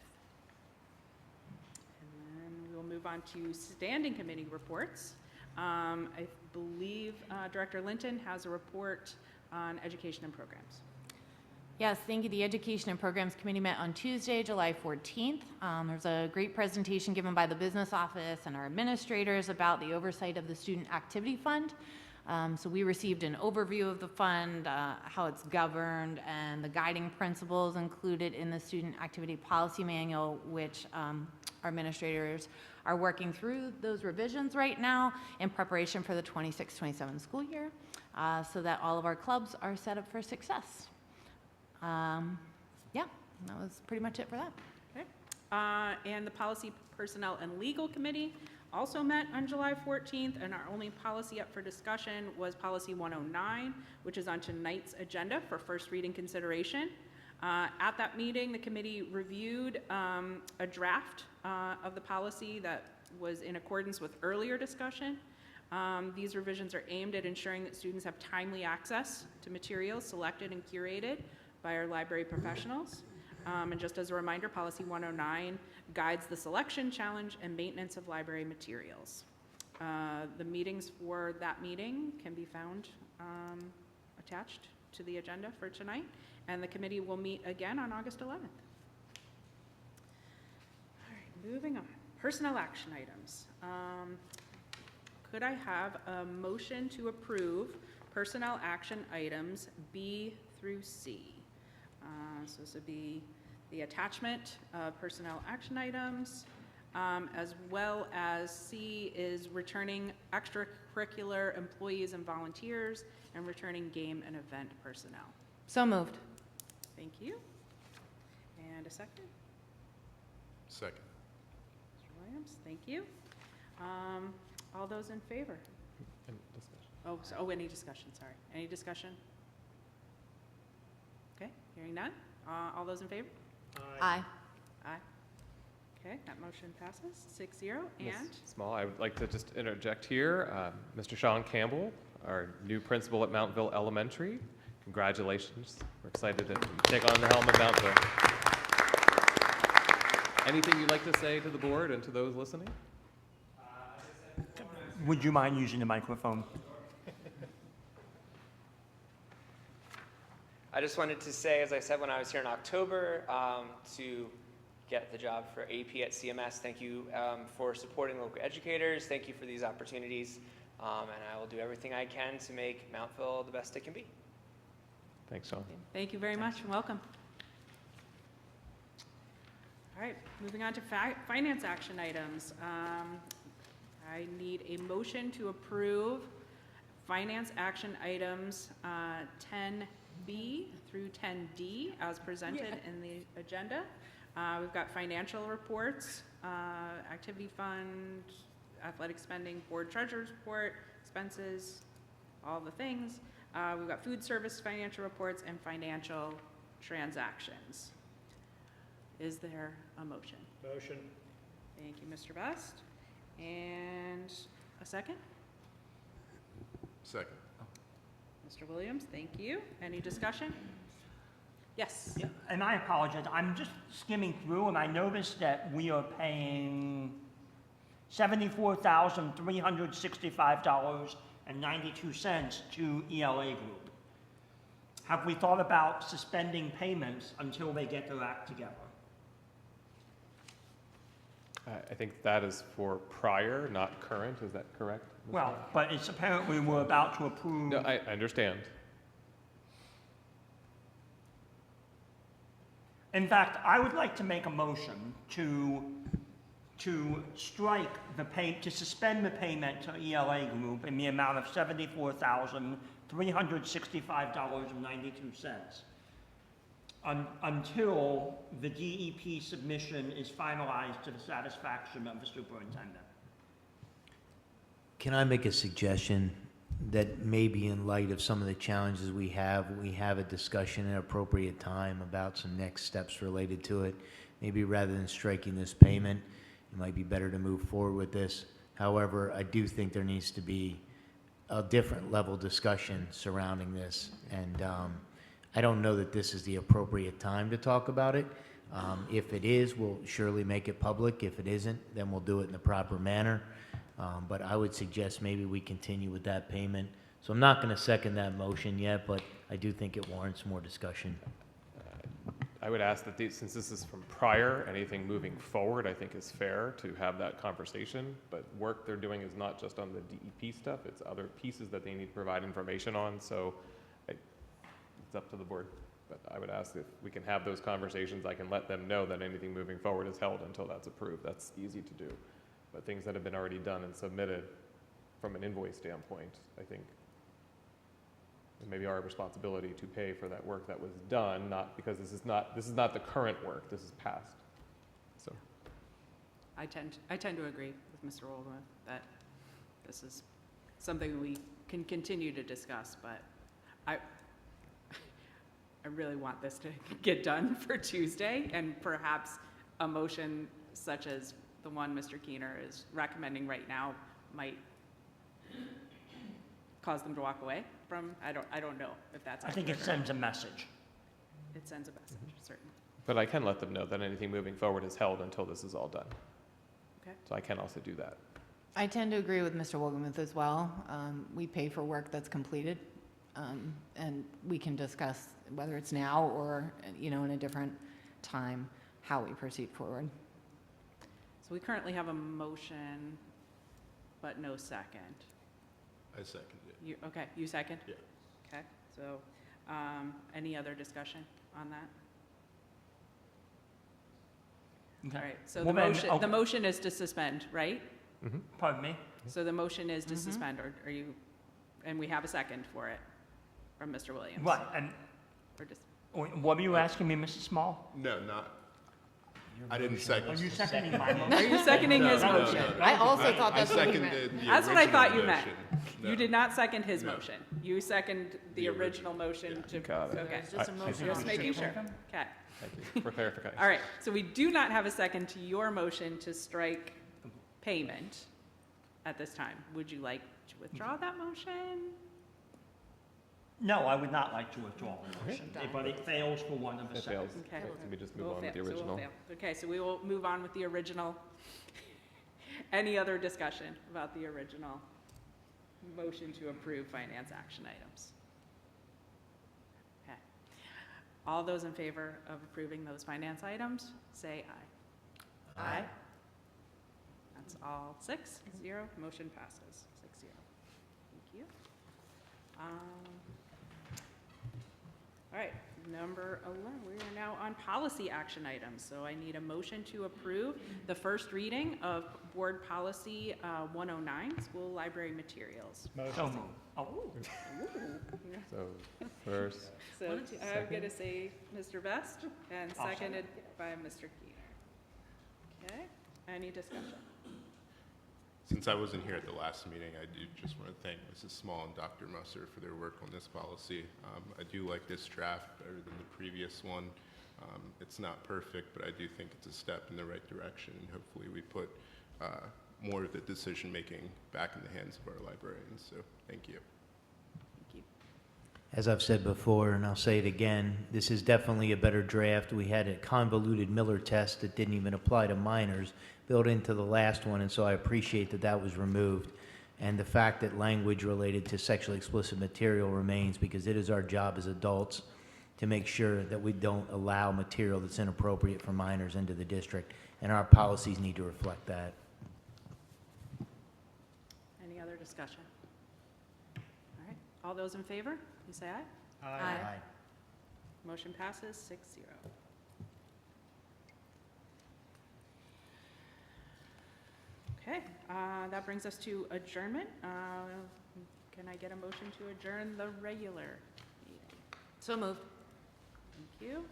A: And then we'll move on to standing committee reports. I believe Director Linton has a report on education and programs.
D: Yes, thank you. The Education and Programs Committee met on Tuesday, July 14th. There's a great presentation given by the business office and our administrators about the oversight of the Student Activity Fund. So we received an overview of the fund, how it's governed, and the guiding principles included in the Student Activity Policy Manual, which our administrators are working through those revisions right now in preparation for the 26-27 school year, so that all of our clubs are set up for success. Yeah, that was pretty much it for that.
A: Okay. And the Policy, Personnel, and Legal Committee also met on July 14th, and our only policy up for discussion was Policy 109, which is on tonight's agenda for first reading consideration. At that meeting, the committee reviewed a draft of the policy that was in accordance with earlier discussion. These revisions are aimed at ensuring that students have timely access to materials selected and curated by our library professionals. And just as a reminder, Policy 109 guides the selection, challenge, and maintenance of library materials. The meetings for that meeting can be found attached to the agenda for tonight, and the committee will meet again on August 11th. All right, moving on. Personnel action items. Could I have a motion to approve personnel action items B through C? So this would be the attachment of personnel action items, as well as C is returning extracurricular employees and volunteers and returning game and event personnel.
D: So moved.
A: Thank you. And a second?
E: Second.
A: Mr. Williams, thank you. All those in favor?
B: Any discussion?
A: Any discussion, sorry. Any discussion? Okay, hearing none. All those in favor?
D: Aye.
A: Aye. Okay, that motion passes 6-0.
B: Ms.
A: And
B: Small, I would like to just interject here. Mr. Sean Campbell, our new principal at Mountville Elementary. Congratulations. We're excited to take on the helm of Mountville. Anything you'd like to say to the board and to those listening?
C: Would you mind using the microphone?
J: I just wanted to say, as I said when I was here in October, to get the job for AP at CMS. Thank you for supporting local educators. Thank you for these opportunities. And I will do everything I can to make Mountville the best it can be.
B: Thanks, Sean.
A: thank you very much and welcome. All right, moving on to finance action items. I need a motion to approve finance action items 10B through 10D as presented in the agenda. We've got financial reports, activity fund, athletic spending, board treasurer's report, expenses, all the things. We've got food service financial reports and financial transactions. Is there a motion?
G: Motion.
A: Thank you, Mr. Best. And a second?
E: Second.
A: Mr. Williams, thank you. Any discussion? Yes.
C: Yeah, and I apologize. I'm just skimming through, and I noticed that we are paying $74,365.92 to ELA Group. Have we thought about suspending payments until they get their act together?
B: I think that is for prior, not current. Is that correct? Mr.
C: Well, but it's apparently we're about to approve.
B: No, I understand.
C: In fact, I would like to make a motion to strike the to suspend the payment to ELA Group in the amount of $74,365.92 until the DEP submission is finalized to the satisfaction of the superintendent.
K: Can I make a suggestion that maybe in light of some of the challenges we have a discussion at an appropriate time about some next steps related to it? Maybe rather than striking this payment, it might be better to move forward with this. However, I do think there needs to be a different level discussion surrounding this, and I don't know that this is the appropriate time to talk about it. If it is, we'll surely make it public. If it isn't, then we'll do it in the proper manner. But I would suggest maybe we continue with that payment. So I'm not going to second that motion yet, but I do think it warrants more discussion.
B: I would ask that since this is from prior, anything moving forward, I think is fair to have that conversation. But work they're doing is not just on the DEP stuff, it's other pieces that they need to provide information on. So it's up to the board. But I would ask if we can have those conversations, I can let them know that anything moving forward is held until that's approved. That's easy to do. But things that have been already done and submitted from an invoice standpoint, I think it may be our responsibility to pay for that work that was done, not because this is not the current work, this is past. So
A: I tend to agree with Mr. Oldham that this is something we can continue to discuss, but I really want this to get done for Tuesday, and perhaps a motion such as the one Mr. Keener is recommending right now might cause them to walk away from, I don't know if that's
C: I think it
A: accurate or
C: sends a message.
A: not. It sends a message, certainly.
B: But I can let them know that anything moving forward is held until this is all done.
A: Okay.
B: So I can also do that.
D: I tend to agree with Mr. Wogemuth as well. We pay for work that's completed, and we can discuss whether it's now or, in a different time, how we proceed forward.
A: So we currently have a motion, but no second.
E: I second it.
A: Okay, you second?
E: Yeah.
A: Okay, so, any other discussion on that?
C: Okay.
A: All right, so
C: Well, then, okay.
A: the motion is to suspend, right?
C: Pardon me?
A: So the motion is to suspend, or are you, and we have a second for it from Mr. Williams?
C: Right, and
A: Or just,
C: what were you asking me, Mrs. Small?
E: No, not, I didn't second.
C: Are you seconding my motion?
A: are you seconding his
E: No, no,
A: motion?
E: no, no.
D: I also thought that's what you meant.
E: I seconded the
A: That's what I thought you
E: original
A: meant.
E: motion. No.
A: You did not second his
E: No.
A: motion. You second the
E: The
A: original motion to,
B: Got it.
A: okay.
D: Just a motion.
A: Just making sure. Okay.
B: Thank you for clarifying.
A: All right, so we do not have a second to your motion to strike payment at this time. Would you like to withdraw that motion?
C: No, I would not like to withdraw the motion, but it fails for one of the
B: It fails.
C: seconds.
A: Okay.
B: Let me just move
A: We'll
B: on with the
A: fail, so we'll
B: original.
A: fail. Okay, so we will move on with the original. Any other discussion about the original motion to approve finance action items? Okay. All those in favor of approving those finance items, say aye. Aye. That's all 6-0, motion passes 6-0. Thank you. All right, number 11, we are now on policy action items. So I need a motion to approve the first reading of Board Policy 109, School Library Materials.
C: So
G: Motion.
C: moved. Oh,
A: Ooh.
B: So first,
A: So I'm going to say Mr. Best, and
C: I'll second.
A: seconded by Mr. Keener. Okay, any discussion?
E: Since I wasn't here at the last meeting, I do just want to thank Mrs. Small and Dr. Musser for their work on this policy. I do like this draft better than the previous one. It's not perfect, but I do think it's a step in the right direction, and hopefully we put more of the decision-making back in the hands of our librarians, so thank you.
A: Thank you.
K: As I've said before, and I'll say it again, this is definitely a better draft. We had a convoluted Miller test that didn't even apply to minors built into the last one, and so I appreciate that that was removed. And the fact that language related to sexually explicit material remains, because it is our job as adults to make sure that we don't allow material that's inappropriate for minors into the district, and our policies need to reflect that.
A: Any other discussion? All right, all those in favor, please say aye.
D: Aye.
A: Motion passes 6-0. Okay, that brings us to adjournment. Can I get a motion to adjourn the regular meeting?
D: So moved.
A: Thank you.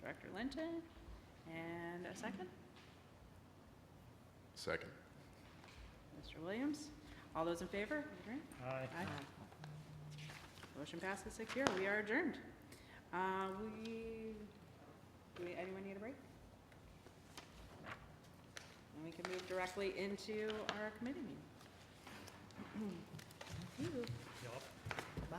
A: Director Linton. And a second?
E: Second.
A: Mr. Williams. All those in favor? Adjourn?
G: Aye.
A: Motion passes 6-0. We are adjourned. Anyone need a break? And we can move directly into our committee meeting. Thank you.
D: Bye.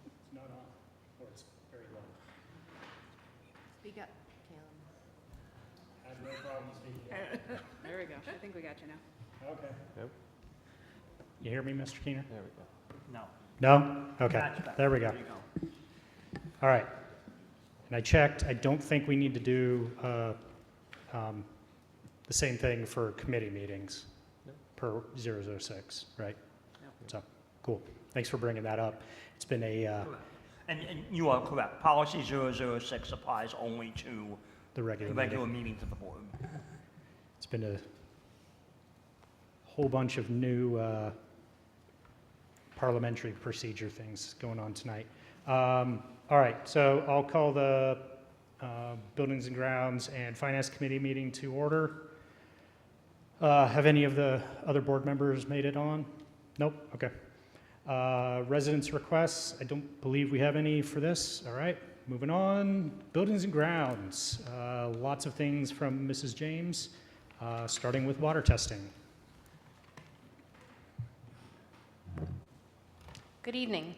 G: It's not on, or it's very low.
D: Speak up, Caleb.
G: I have no problem speaking.
A: There we go. I think we got you now.
G: Okay.
B: Yep.
G: You hear me, Mr. Keener?
B: there we go.
C: no.
G: No? Okay,
C: That's better.
G: there we go.
C: There you go.
G: All right. And I checked, I don't think we need to do the same thing for committee meetings
B: No.
G: per 006, right?
A: No.
G: So, cool. Thanks for bringing that up. It's been a,
C: Correct. And you are correct. Policy 006 applies only to
G: the
C: the
G: regular
C: regular
G: meeting.
C: meetings of the board.
G: It's been a whole bunch of new parliamentary procedure things going on tonight. All right, so I'll call the Buildings and Grounds and Finance Committee meeting to order. Have any of the other board members made it on? Nope, okay. Residents' requests, I don't believe we have any for this. All right, moving on. Buildings and Grounds, lots of things from Mrs. James, starting with water testing.
L: Good evening.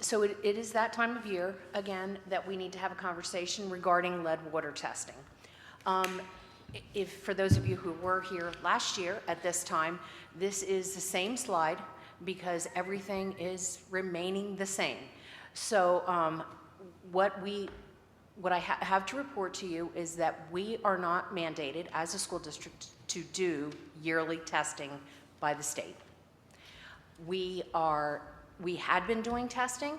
L: So it is that time of year, again, that we need to have a conversation regarding lead water testing. For those of you who were here last year at this time, this is the same slide because everything is remaining the same. So what I have to report to you is that we are not mandated as a school district to do yearly testing by the state. We had been doing testing.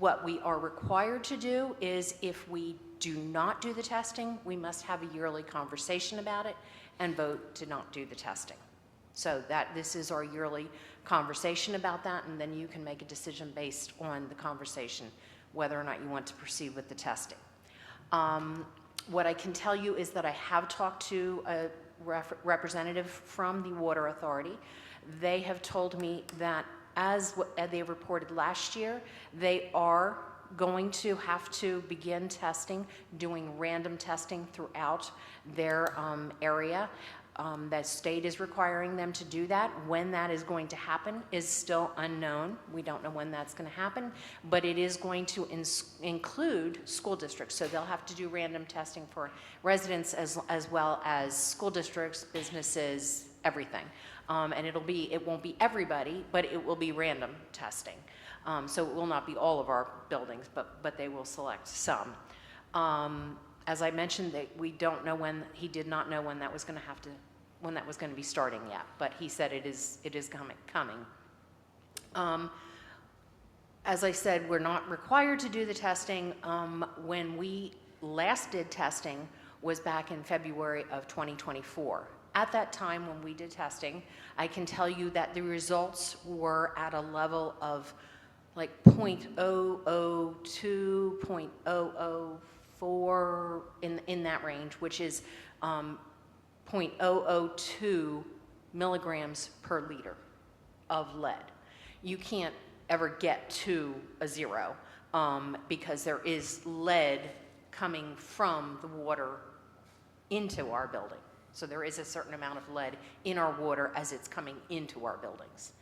L: What we are required to do is if we do not do the testing, we must have a yearly conversation about it and vote to not do the testing. So this is our yearly conversation about that, and then you can make a decision based on the conversation whether or not you want to proceed with the testing. What I can tell you is that I have talked to a representative from the Water Authority. They have told me that as they reported last year, they are going to have to begin testing, doing random testing throughout their area. The state is requiring them to do that. When that is going to happen is still unknown. We don't know when that's going to happen, but it is going to include school districts. So they'll have to do random testing for residents as well as school districts, businesses, everything. And it won't be everybody, but it will be random testing. So it will not be all of our buildings, but they will select some. As I mentioned, we don't know he did not know when that was going to be starting yet, but he said it is coming. As I said, we're not required to do the testing. When we last did testing was back in February of 2024. At that time when we did testing, I can tell you that the results were at a level of like 0.002, 0.004 in that range, which is 0.002 milligrams per liter of lead. You can't ever get to a zero because there is lead coming from the water into our building. So there is a certain amount of lead in our water as it's coming into our buildings.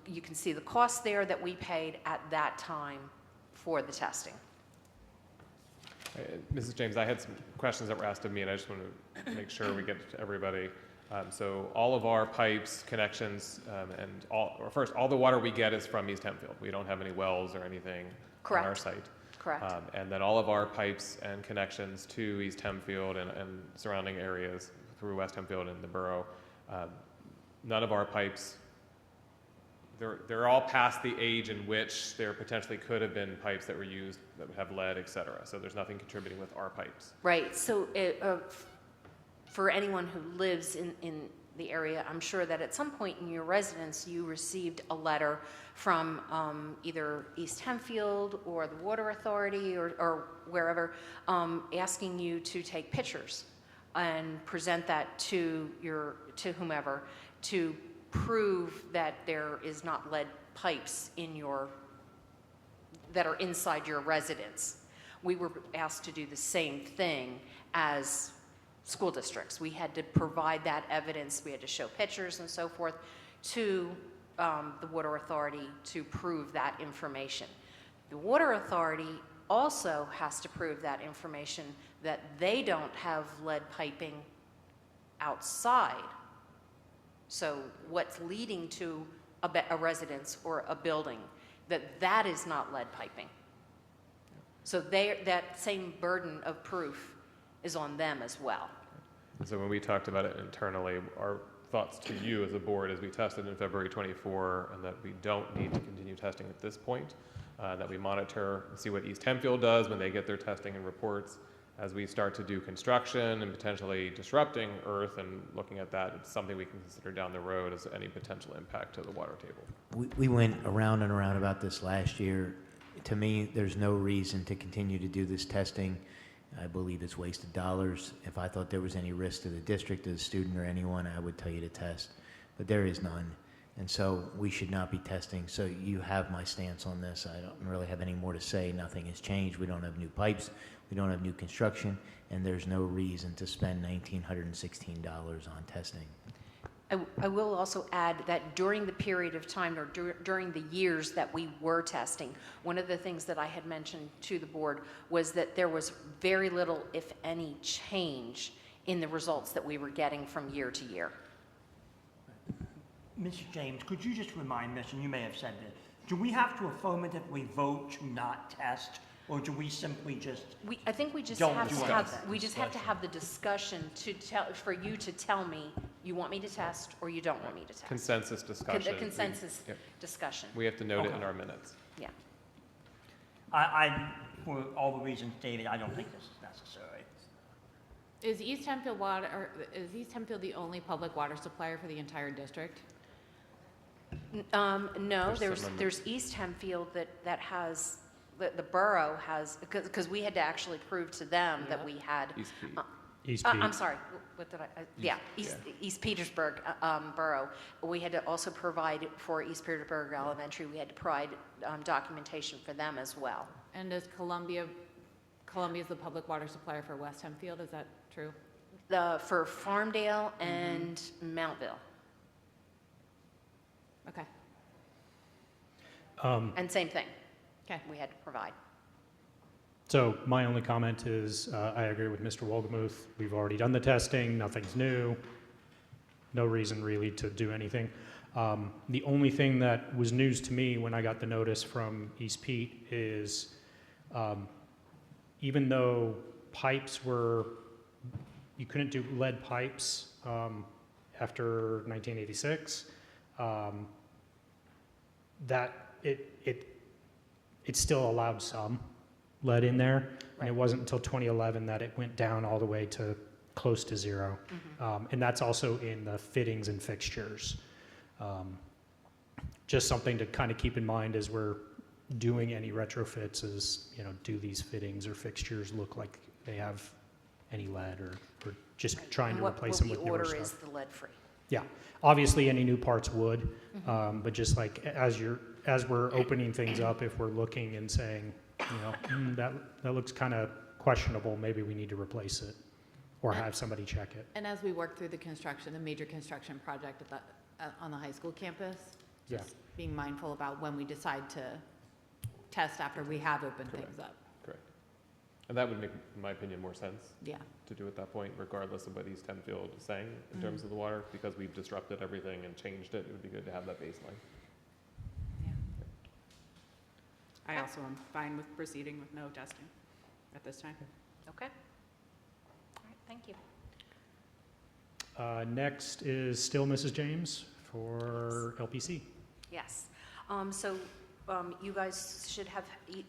L: You can see the cost there that we paid at that time for the testing.
B: Mrs. James, I had some questions that were asked of me, and I just want to make sure we get to everybody. So all of our pipes, connections, and all the water we get is from East Hempfield. We don't have any wells or anything on our site.
L: Correct.
B: And then all of our pipes and connections to East Hempfield and surrounding areas through West Hempfield and the borough, none of our pipes, they're all past the age in which there potentially could have been pipes that were used that would have lead, et cetera. So there's nothing contributing with our pipes.
L: Right. So for anyone who lives in the area, I'm sure that at some point in your residence you received a letter from either East Hempfield or the Water Authority or wherever asking you to take pictures and present that to whomever to prove that there is not lead pipes that are inside your residence. We were asked to do the same thing as school districts. We had to provide that evidence. We had to show pictures and so forth to the Water Authority to prove that information. The Water Authority also has to prove that information that they don't have lead piping outside. So what's leading to a residence or a building, that is not lead piping. So that same burden of proof is on them as well.
B: So when we talked about it internally, our thoughts to you as a board as we tested in February 24 and that we don't need to continue testing at this point, that we monitor and see what East Hempfield does when they get their testing and reports, as we start to do construction and potentially disrupting earth and looking at that, it's something we can consider down the road as any potential impact to the water table.
K: We went around and around about this last year. To me, there's no reason to continue to do this testing. I believe it's wasted dollars. If I thought there was any risk to the district, to the student, or anyone, I would tell you to test. But there is none. And so we should not be testing. So you have my stance on this. I don't really have any more to say. Nothing has changed. We don't have new pipes. We don't have new construction. And there's no reason to spend $1,916 on testing.
L: I will also add that during the period of time, or during the years that we were testing, one of the things that I had mentioned to the board was that there was very little, if any, change in the results that we were getting from year to year.
C: Mr. James, could you just remind us, and you may have said this, do we have to affirmatively vote to not test, or do we simply just
L: I think we just
C: don't
L: have
C: do
L: to
C: it?
L: have, we just have to have the discussion for you to tell me you want me to test or you don't want me to test.
B: Consensus discussion.
L: The consensus
B: Yep.
L: discussion,
B: We have to note it in
C: Okay.
B: our minutes.
L: yeah.
C: For all the reasons stated, I don't think this is necessary.
D: Is East Hempfield the only public water supplier for the entire district?
L: No,
B: There's some
L: there's East Hempfield that has, the borough has, because we had to actually prove to them that we had.
B: East Pete.
G: East
L: I'm
G: Pete.
L: sorry, what did East Petersburg Borough. We had to also provide for East Petersburg Elementary, we had to provide documentation for them as well.
D: And does Columbia's the public water supplier for West Hempfield, is that true?
L: For Farmdale and Mountville,
D: Okay,
L: and same thing,
D: okay.
L: we had to provide.
G: So my only comment is I agree with Mr. Wolgemuth. We've already done the testing. Nothing's new. No reason really to do anything. The only thing that was news to me when I got the notice from East Pete is even though pipes you couldn't do lead pipes after 1986, that it still allowed some lead in there, and
L: Right.
G: it wasn't until 2011 that it went down all the way to close to zero. And that's also in the fittings and fixtures. Just something to kind of keep in mind as we're doing any retrofits is, do these fittings or fixtures look like they have any lead, or just trying to replace them with newer
L: What
G: stuff.
L: we order is the lead-free.
G: Yeah, obviously any new parts would, but just like as we're opening things up, if we're looking and saying, that looks kind of questionable, maybe we need to replace it or have somebody check it.
D: And as we work through the major construction project on the high school campus,
G: Yeah.
D: just being mindful about when we decide to test after we have opened things up.
B: Correct. And that would make, in my opinion, more sense
D: Yeah.
B: to do at that point, regardless of what East Hempfield is saying in terms of the water, because we've disrupted everything and changed it. It would be good to have that baseline.
A: I also am fine with proceeding with no testing at this time.
L: Okay. All right, thank you.
G: Next is still Mrs. James for LPC.
L: Yes. You guys should have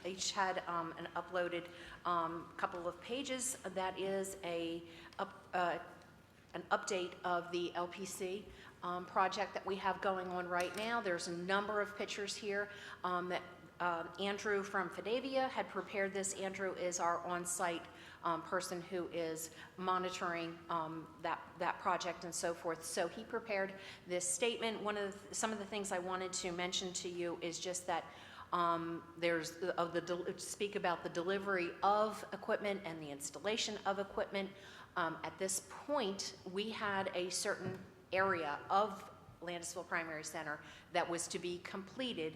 L: each had an uploaded couple of pages. That is an update of the LPC project that we have going on right now. There's a number of pictures here that Andrew from Fidavia had prepared this. Andrew is our on-site person who is monitoring that project and so forth. So he prepared this statement. Some of the things I wanted to mention to you is just that speak about the delivery of equipment and the installation of equipment. At this point, we had a certain area of Landisville Primary Center that was to be completed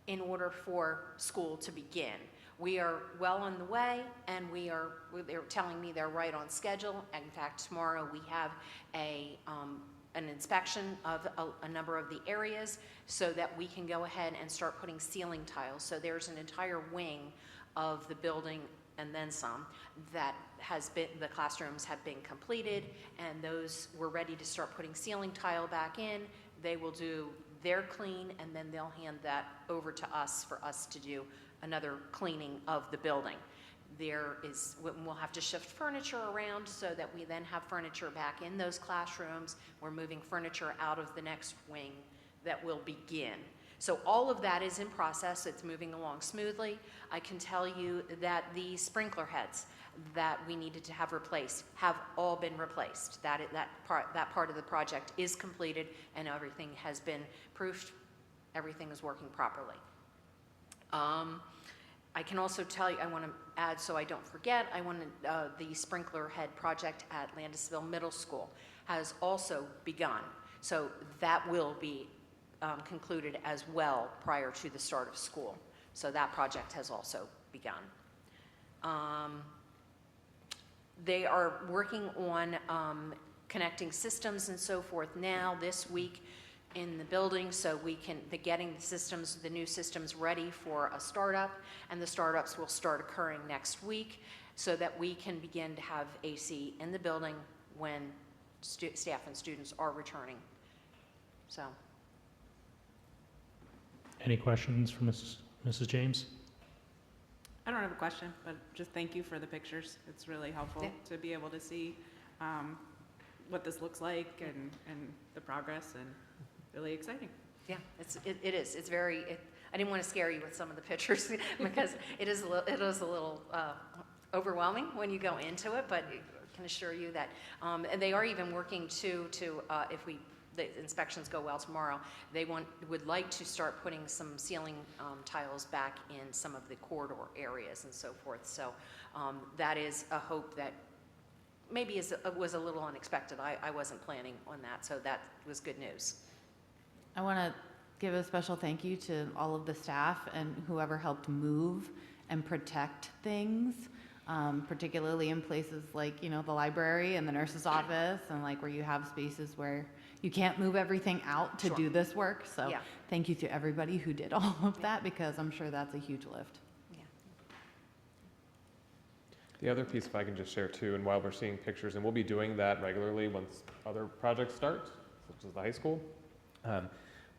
L: in order for school to begin. We are well on the way, and they're telling me they're right on schedule. In fact, tomorrow we have an inspection of a number of the areas so that we can go ahead and start putting ceiling tiles. So there's an entire wing of the building and then some that the classrooms have been completed, and those we're ready to start putting ceiling tile back in. They will do their clean, and then they'll hand that over to us for us to do another cleaning of the building. we'll have to shift furniture around so that we then have furniture back in those classrooms. We're moving furniture out of the next wing that will begin. So all of that is in process. It's moving along smoothly. I can tell you that the sprinkler heads that we needed to have replaced have all been replaced. That part of the project is completed and everything has been proofed. Everything is working properly. I can also tell you, I want to add so I don't forget, the sprinkler head project at Landisville Middle School has also begun. So that will be concluded as well prior to the start of school. So that project has also begun. They are working on connecting systems and so forth now this week in the building, so getting the new systems ready for a startup, and the startups will start occurring next week so that we can begin to have AC in the building when staff and students are returning. So.
G: Any questions for Mrs. James?
A: I don't have a question, but just thank you for the pictures. It's really helpful to be able to see what this looks like and the progress, and really exciting.
L: Yeah, it is. It's very. I didn't want to scare you with some of the pictures because it is a little overwhelming when you go into it. But I can assure you that, and they are even working to if the inspections go well tomorrow, they would like to start putting some ceiling tiles back in some of the corridor areas and so forth. So that is a hope that maybe was a little unexpected. I wasn't planning on that, so that was good news.
D: I want to give a special thank you to all of the staff and whoever helped move and protect things, particularly in places like, the library and the nurse's office, and like where you have spaces where you can't move everything out to do this work. So thank you to everybody who did all of that, because I'm sure that's a huge lift.
B: The other piece, if I can just share too, and while we're seeing pictures, and we'll be doing that regularly once other projects start, such as the high school.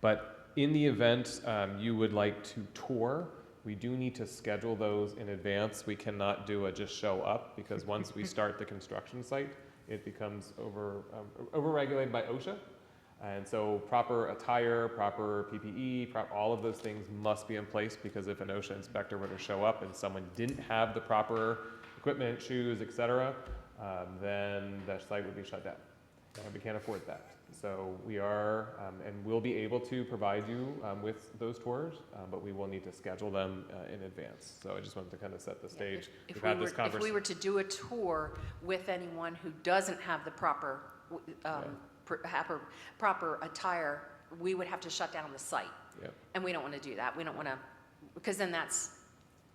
B: But in the event you would like to tour, we do need to schedule those in advance. We cannot do a just show up, because once we start the construction site, it becomes over-regulated by OSHA. And so proper attire, proper PPE, all of those things must be in place, because if an OSHA inspector were to show up and someone didn't have the proper equipment, shoes, etc., then that site would be shut down. And we can't afford that. So we are, and we'll be able to provide you with those tours, but we will need to schedule them in advance. So I just wanted to kind of set the stage.
L: If we were to do a tour with anyone who doesn't have the proper proper attire, we would have to shut down the site.
B: Yep.
L: And we don't want to do that. We don't want to, because then that's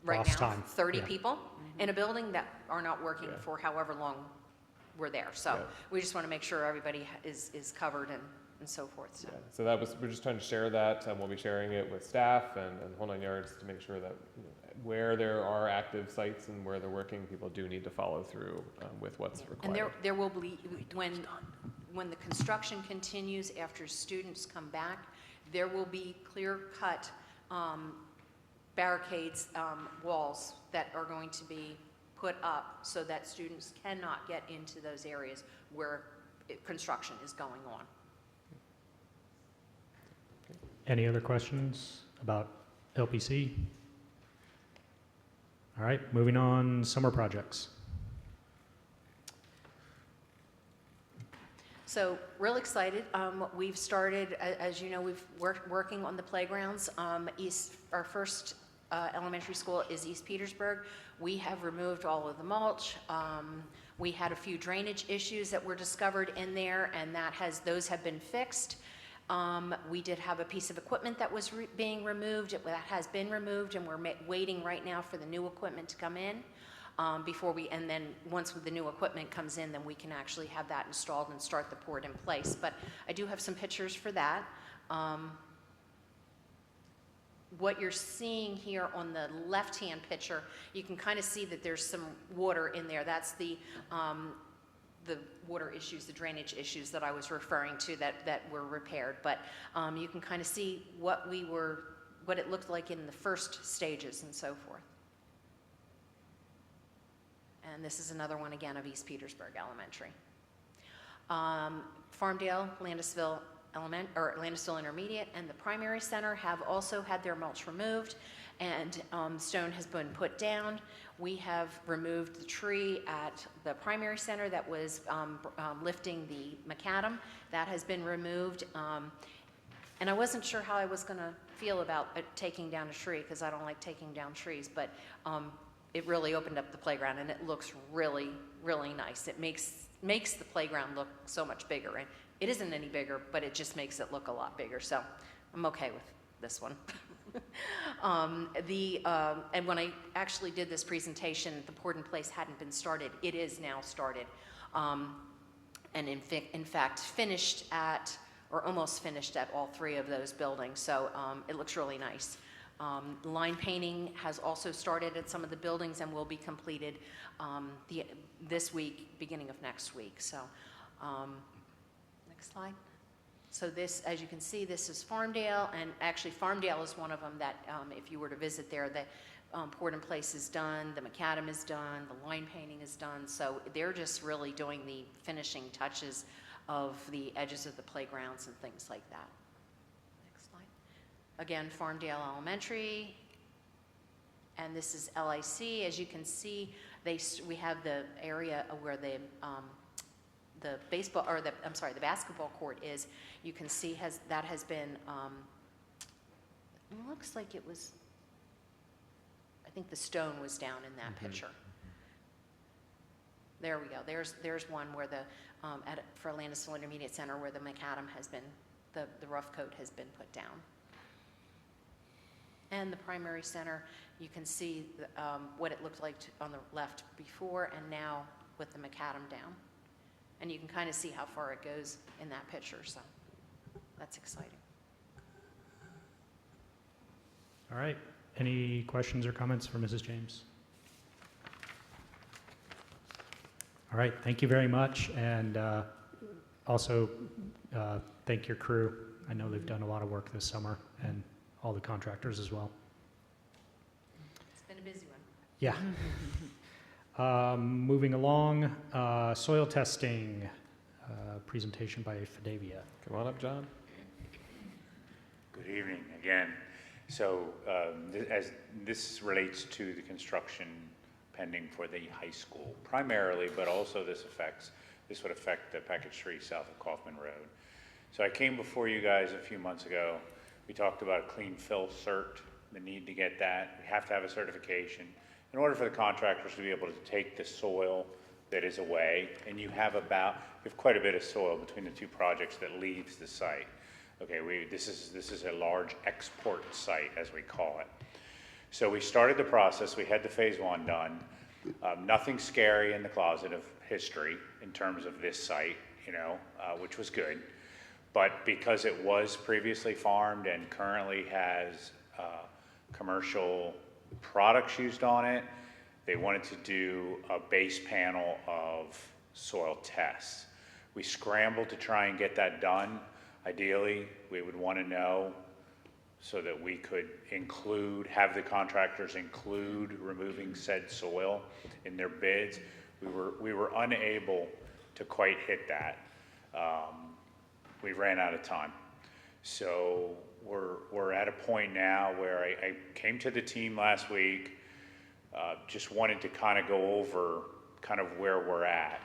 G: Lost
L: now
G: time.
L: 30 people in a building that are not working for however long we're there. So we just want to make sure everybody is covered and so forth. So.
B: So we're just trying to share that. We'll be sharing it with staff and whole nine yards to make sure that where there are active sites and where they're working, people do need to follow through with what's required.
L: And there will be, when the construction continues after students come back, there will be clear-cut barricades, walls that are going to be put up so that students cannot get into those areas where construction is going on.
G: Any other questions about LPC? All right, moving on, summer projects.
L: So real excited. We've started, as you know, we've working on the playgrounds. Our first elementary school is East Petersburg. We have removed all of the mulch. We had a few drainage issues that were discovered in there, and those have been fixed. We did have a piece of equipment that was being removed. That has been removed, and we're waiting right now for the new equipment to come in and then once the new equipment comes in, then we can actually have that installed and start the port in place. But I do have some pictures for that. What you're seeing here on the left-hand picture, you can kind of see that there's some water in there. That's the water issues, the drainage issues that I was referring to that were repaired. But you can kind of see what it looked like in the first stages and so forth. And this is another one, again, of East Petersburg Elementary. Farmdale, Landisville Landisville Intermediate, and the Primary Center have also had their mulch removed, and stone has been put down. We have removed the tree at the Primary Center that was lifting the macadam. That has been removed. And I wasn't sure how I was going to feel about taking down a tree, because I don't like taking down trees, but it really opened up the playground, and it looks really, really nice. It makes the playground look so much bigger, and it isn't any bigger, but it just makes it look a lot bigger, so I'm okay with this one. And when I actually did this presentation, the poured in place hadn't been started. It is now started, and in fact finished at, or almost finished at, all 3 of those buildings, so it looks really nice. Line painting has also started at some of the buildings and will be completed this week, beginning of next week. So, next slide. So this, as you can see, this is Farmdale, and actually Farmdale is one of them that, if you were to visit there, the poured in place is done, the macadam is done, the line painting is done. So they're just really doing the finishing touches of the edges of the playgrounds and things like that. Again, Farmdale Elementary, and this is LIC. As you can see, we have the area where the basketball court is. You can see that has been. It looks like it was. I think the stone was down in that picture. There we go. There's one where for Landisville Intermediate Center, where the macadam has been, the rough coat has been put down. And the Primary Center, you can see what it looked like on the left before and now with the macadam down. And you can kind of see how far it goes in that picture, so that's exciting.
G: All right. Any questions or comments for Mrs. James? All right. Thank you very much. And also thank your crew. I know they've done a lot of work this summer, and all the contractors as well.
L: It's been a busy one.
G: Yeah. Moving along, soil testing, presentation by Fadavia.
B: Come on up, John.
M: Good evening again. So as this relates to the construction pending for the high school primarily, but also this would affect the package 3 south of Kaufman Road. So I came before you guys a few months ago. We talked about a clean fill cert, the need to get that. We have to have a certification in order for the contractors to be able to take the soil that is away. And you have quite a bit of soil between the 2 projects that leaves the site. Okay, this is a large export site, as we call it. So we started the process. We had the phase 1 done. Nothing scary in the closet of history in terms of this site, which was good. But because it was previously farmed and currently has commercial products used on it, they wanted to do a base panel of soil tests. We scrambled to try and get that done. Ideally, we would want to know so that we could have the contractors include removing said soil in their bids. We were unable to quite hit that. We ran out of time. So we're at a point now where I came to the team last week, just wanted to kind of go over kind of where we're at.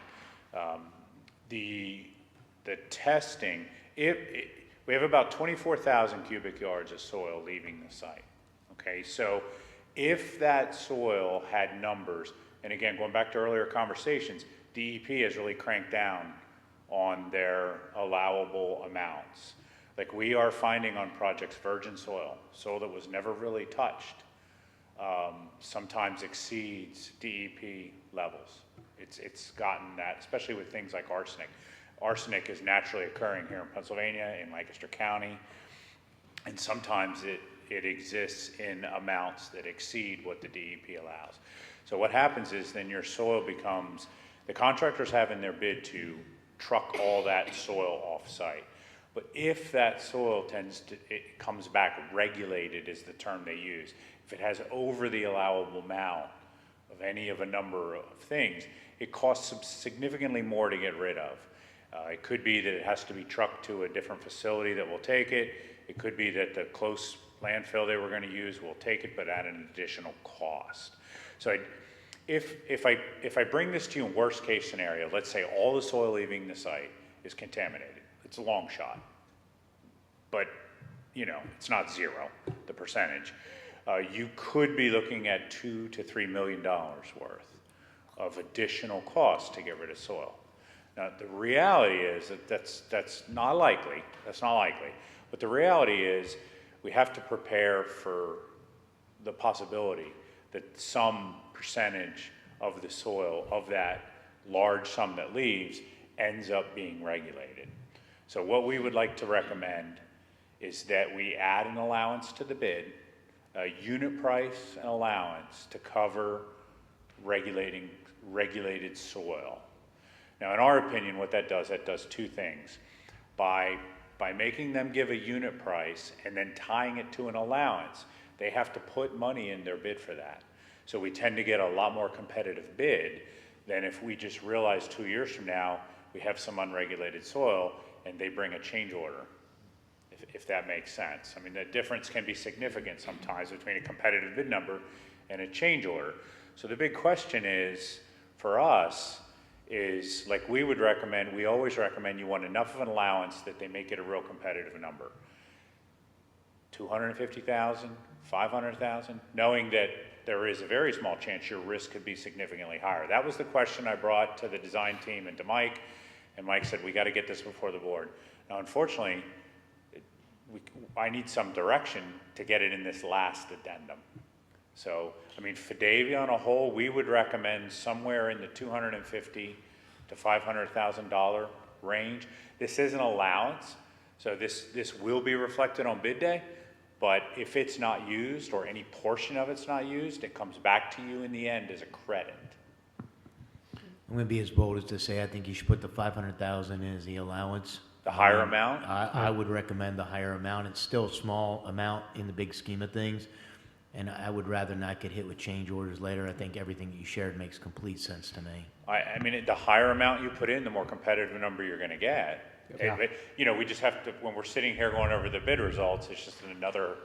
M: The testing, we have about 24,000 cubic yards of soil leaving the site. Okay, so if that soil had numbers, and again, going back to earlier conversations, DEP has really cranked down on their allowable amounts. Like we are finding on projects virgin soil that was never really touched, sometimes exceeds DEP levels. It's gotten that, especially with things like arsenic. Arsenic is naturally occurring here in Pennsylvania, in Lancaster County, and sometimes it exists in amounts that exceed what the DEP allows. So what happens is then your soil becomes, the contractors have in their bid to truck all that soil off-site. But if that soil it comes back regulated is the term they use. If it has over the allowable amount, any of a number of things, it costs significantly more to get rid of. It could be that it has to be trucked to a different facility that will take it. It could be that the close landfill they were going to use will take it, but at an additional cost. So if I bring this to you in worst case scenario, let's say all the soil leaving the site is contaminated. It's a long shot, but it's not zero, the percentage. You could be looking at $2 to $3 million worth of additional cost to get rid of soil. Now, the reality is that that's not likely. That's not likely. But the reality is we have to prepare for the possibility that some percentage of the soil of that large sum that leaves ends up being regulated. So what we would like to recommend is that we add an allowance to the bid, a unit price and allowance to cover regulated soil. Now, in our opinion, what that does two things. By making them give a unit price and then tying it to an allowance, they have to put money in their bid for that. So we tend to get a lot more competitive bid than if we just realize 2 years from now we have some unregulated soil and they bring a change order, if that makes sense. I mean, the difference can be significant sometimes between a competitive bid number and a change order. So the big question is, for us, is like we always recommend you want enough of an allowance that they make it a real competitive number. 250,000, 500,000, knowing that there is a very small chance your risk could be significantly higher. That was the question I brought to the design team and to Mike, and Mike said, we got to get this before the board. Now, unfortunately, I need some direction to get it in this last addendum. So, I mean, Fidavia on a whole, we would recommend somewhere in the $250,000 to $500,000 range. This is an allowance, so this will be reflected on bid day, but if it's not used or any portion of it's not used, it comes back to you in the end as a credit.
K: I'm going to be as bold as to say I think you should put the 500,000 in as the allowance.
M: The higher amount?
K: I would recommend the higher amount. It's still a small amount in the big scheme of things, and I would rather not get hit with change orders later. I think everything you shared makes complete sense to me.
M: I mean, the higher amount you put in, the more competitive number you're going to get.
G: Yeah.
M: We just have to, when we're sitting here going over the bid results, it's just another.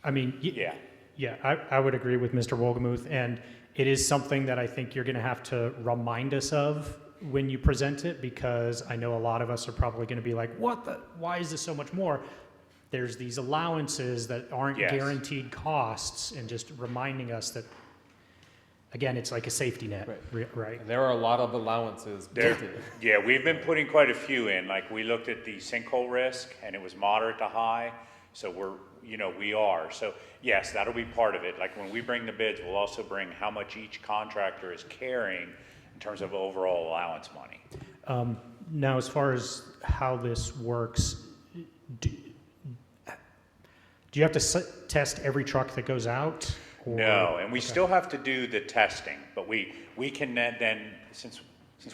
G: I mean, yeah, I would agree with Mr. Wolgemuth, and it is something that I think you're going to have to remind us of when you present it, because I know a lot of us are probably going to be like, why is this so much more? There's these allowances that aren't guaranteed costs, and just reminding us that, again, it's like a safety net, right?
B: And there are a lot of allowances built in.
M: Yeah, we've been putting quite a few in. Like, we looked at the sinkhole risk, and it was moderate to high. So we are. So yes, that'll be part of it. Like, when we bring the bids, we'll also bring how much each contractor is carrying in terms of overall allowance money.
G: Now, as far as how this works, do you have to test every truck that goes out? Or?
M: No, and we still have to do the testing, but we can then, since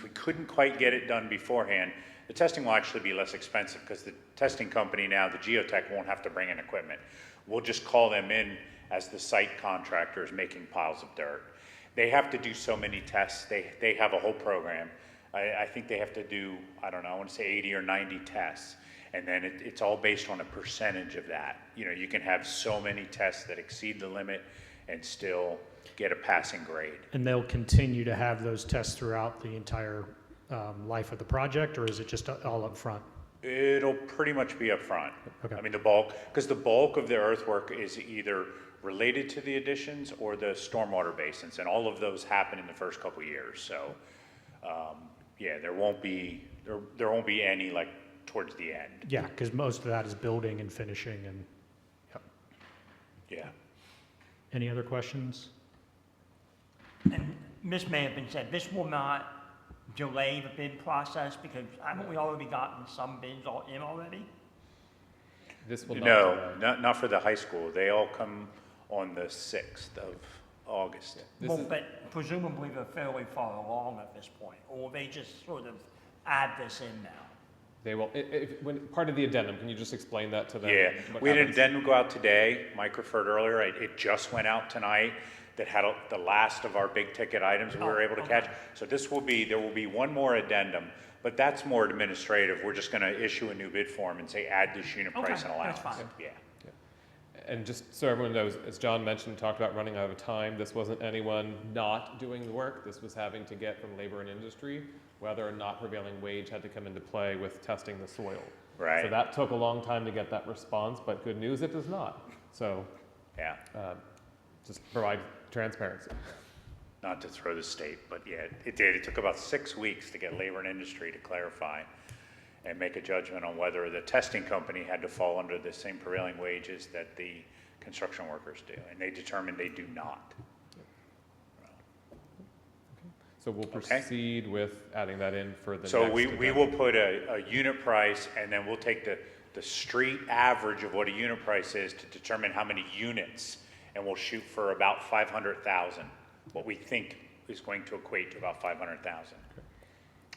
M: we couldn't quite get it done beforehand, the testing will actually be less expensive because the testing company now, the geotech, won't have to bring in equipment. We'll just call them in as the site contractors making piles of dirt. They have to do so many tests. They have a whole program. I think they have to do, I don't know, I want to say 80 or 90 tests. And then it's all based on a percentage of that. You can have so many tests that exceed the limit and still get a passing grade. And
G: they'll continue to have those tests throughout the entire life of the project, or is it just all up front?
M: It'll pretty much be up front.
G: Okay.
M: I mean, the bulk of the earthwork is either related to the additions or the stormwater basins, and all of those happen in the first couple of years. So, there won't be any like towards the end.
G: Yeah, because most of that is building and finishing, and
M: yeah.
G: Any other questions?
C: And this may have been said, this will not delay the bid process, because haven't we already gotten some bids in already?
B: This will not
M: No, not for the high school. They all come on the 6th of August.
C: But presumably they're fairly far along at this point, or will they just sort of add this in now?
B: They will. When part of the addendum, can you just explain that to them?
M: Yeah, we had an addendum go out today. Mike referred earlier. It just went out tonight. that had the last of our big ticket items we were able to catch. So there will be one more addendum, but that's more administrative. We're just gonna issue a new bid form and say, add this unit price and allowance.
C: That's fine.
M: Yeah.
B: And just so everyone knows, as John mentioned, talked about running out of time, this wasn't anyone not doing the work. This was having to get from labor and industry whether or not prevailing wage had to come into play with testing the soil.
M: Right.
B: So that took a long time to get that response, but good news, it does not. So
M: Yeah.
B: just provide transparency.
M: Not to throw the state, but yeah, it did. It took about 6 weeks to get labor and industry to clarify and make a judgment on whether the testing company had to fall under the same prevailing wages that the construction workers do, and they determined they do not.
B: So we'll proceed with adding that in for the
M: So
B: next
M: we
B: addendum.
M: will put a unit price, and then we'll take the street average of what a unit price is to determine how many units, and we'll shoot for about 500,000, what we think is going to equate to about 500,000.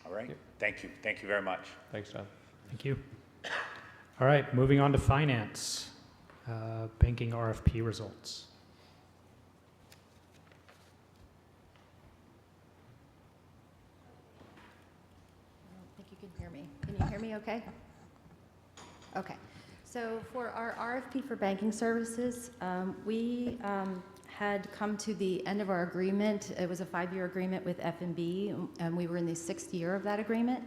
M: All right? Thank you. Thank you very much.
B: Thanks, John.
G: Thank you. All right, moving on to finance. Banking RFP results.
N: I don't think you can hear me. Can you hear me okay? Okay. So for our RFP for banking services, we had come to the end of our agreement. It was a 5-year agreement with F&B, and we were in the 6th year of that agreement.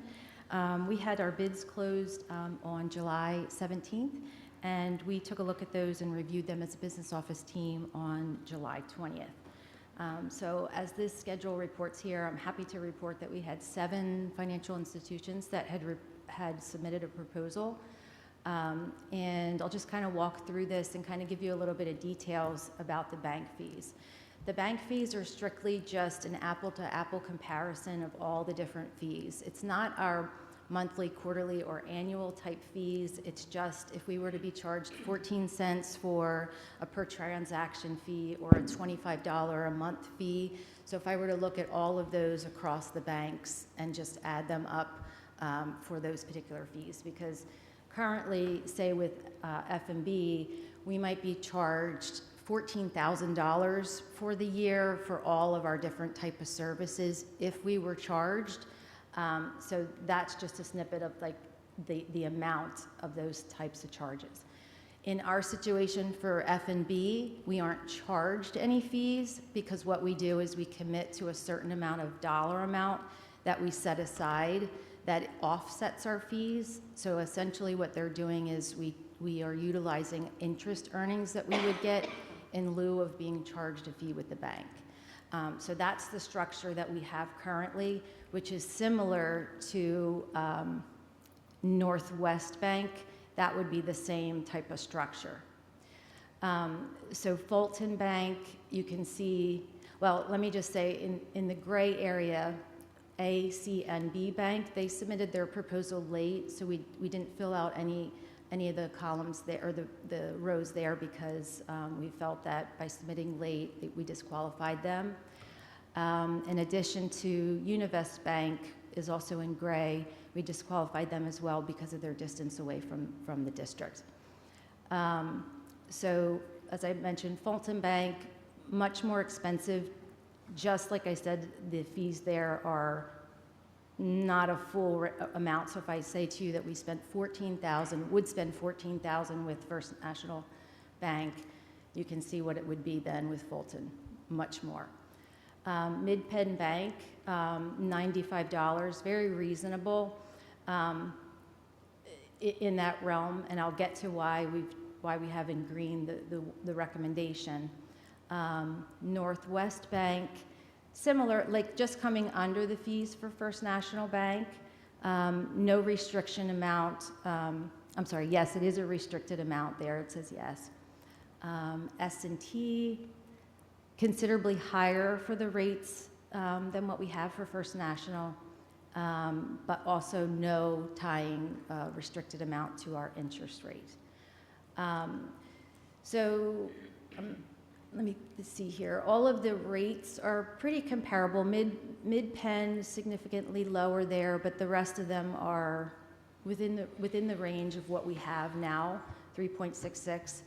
N: We had our bids closed on July 17th, and we took a look at those and reviewed them as a business office team on July 20th. So as this schedule reports here, I'm happy to report that we had 7 financial institutions that had submitted a proposal. And I'll just kind of walk through this and kind of give you a little bit of details about the bank fees. The bank fees are strictly just an apple-to-apple comparison of all the different fees. It's not our monthly, quarterly, or annual type fees. It's just if we were to be charged 14 cents for a per transaction fee or a $25 a month fee. So if I were to look at all of those across the banks and just add them up for those particular fees, because currently, say with F&B, we might be charged $14,000 for the year for all of our different type of services if we were charged. So that's just a snippet of like the amount of those types of charges. In our situation for F&B, we aren't charged any fees because what we do is we commit to a certain amount of dollar amount that we set aside that offsets our fees. So essentially what they're doing is we are utilizing interest earnings that we would get in lieu of being charged a fee with the bank. So that's the structure that we have currently, which is similar to Northwest Bank. That would be the same type of structure. So Fulton Bank, you can see, well, let me just say in the gray area, A, C, and B Bank, they submitted their proposal late, so we didn't fill out any of the columns there, or the rows there, because we felt that by submitting late, we disqualified them. In addition to Univest Bank is also in gray. We disqualified them as well because of their distance away from the district. So as I mentioned, Fulton Bank, much more expensive. Just like I said, the fees there are not a full amount. So if I say to you that we spent $14,000, would spend $14,000 with First National Bank, you can see what it would be then with Fulton, much more. Mid-Penn Bank, $95, very reasonable in that realm, and I'll get to why we have in green the recommendation. Northwest Bank, similar, like just coming under the fees for First National Bank. No restriction amount. I'm sorry, yes, it is a restricted amount there. It says yes. S&T, considerably higher for the rates than what we have for First National, but also no tying restricted amount to our interest rate. Let me see here. All of the rates are pretty comparable. Mid-Penn significantly lower there, but the rest of them are within the range of what we have now, 3.66.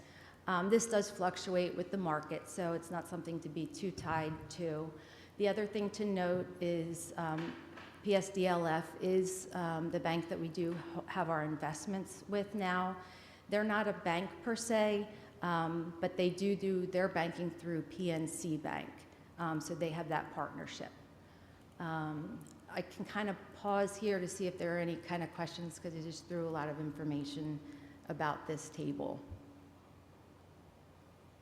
N: This does fluctuate with the market, so it's not something to be too tied to. The other thing to note is PSDLF is the bank that we do have our investments with now. They're not a bank per se, but they do their banking through PNC Bank, so they have that partnership. I can kind of pause here to see if there are any kind of questions, because I just threw a lot of information about this table.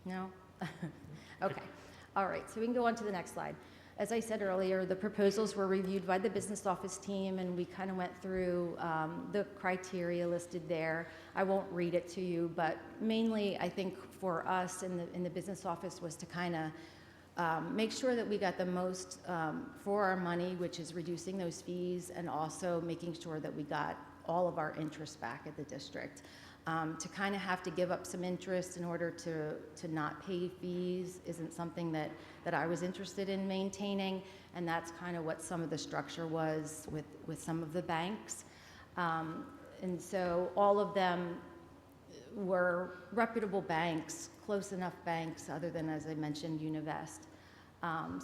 N: No? Okay. All right, so we can go on to the next slide. As I said earlier, the proposals were reviewed by the business office team, and we kind of went through the criteria listed there. I won't read it to you, but mainly I think for us in the business office was to kind of make sure that we got the most for our money, which is reducing those fees, and also making sure that we got all of our interest back at the district. To kind of have to give up some interest in order to not pay fees isn't something that I was interested in maintaining, and that's kind of what some of the structure was with some of the banks. And so all of them were reputable banks, close enough banks, other than, as I mentioned, Univest.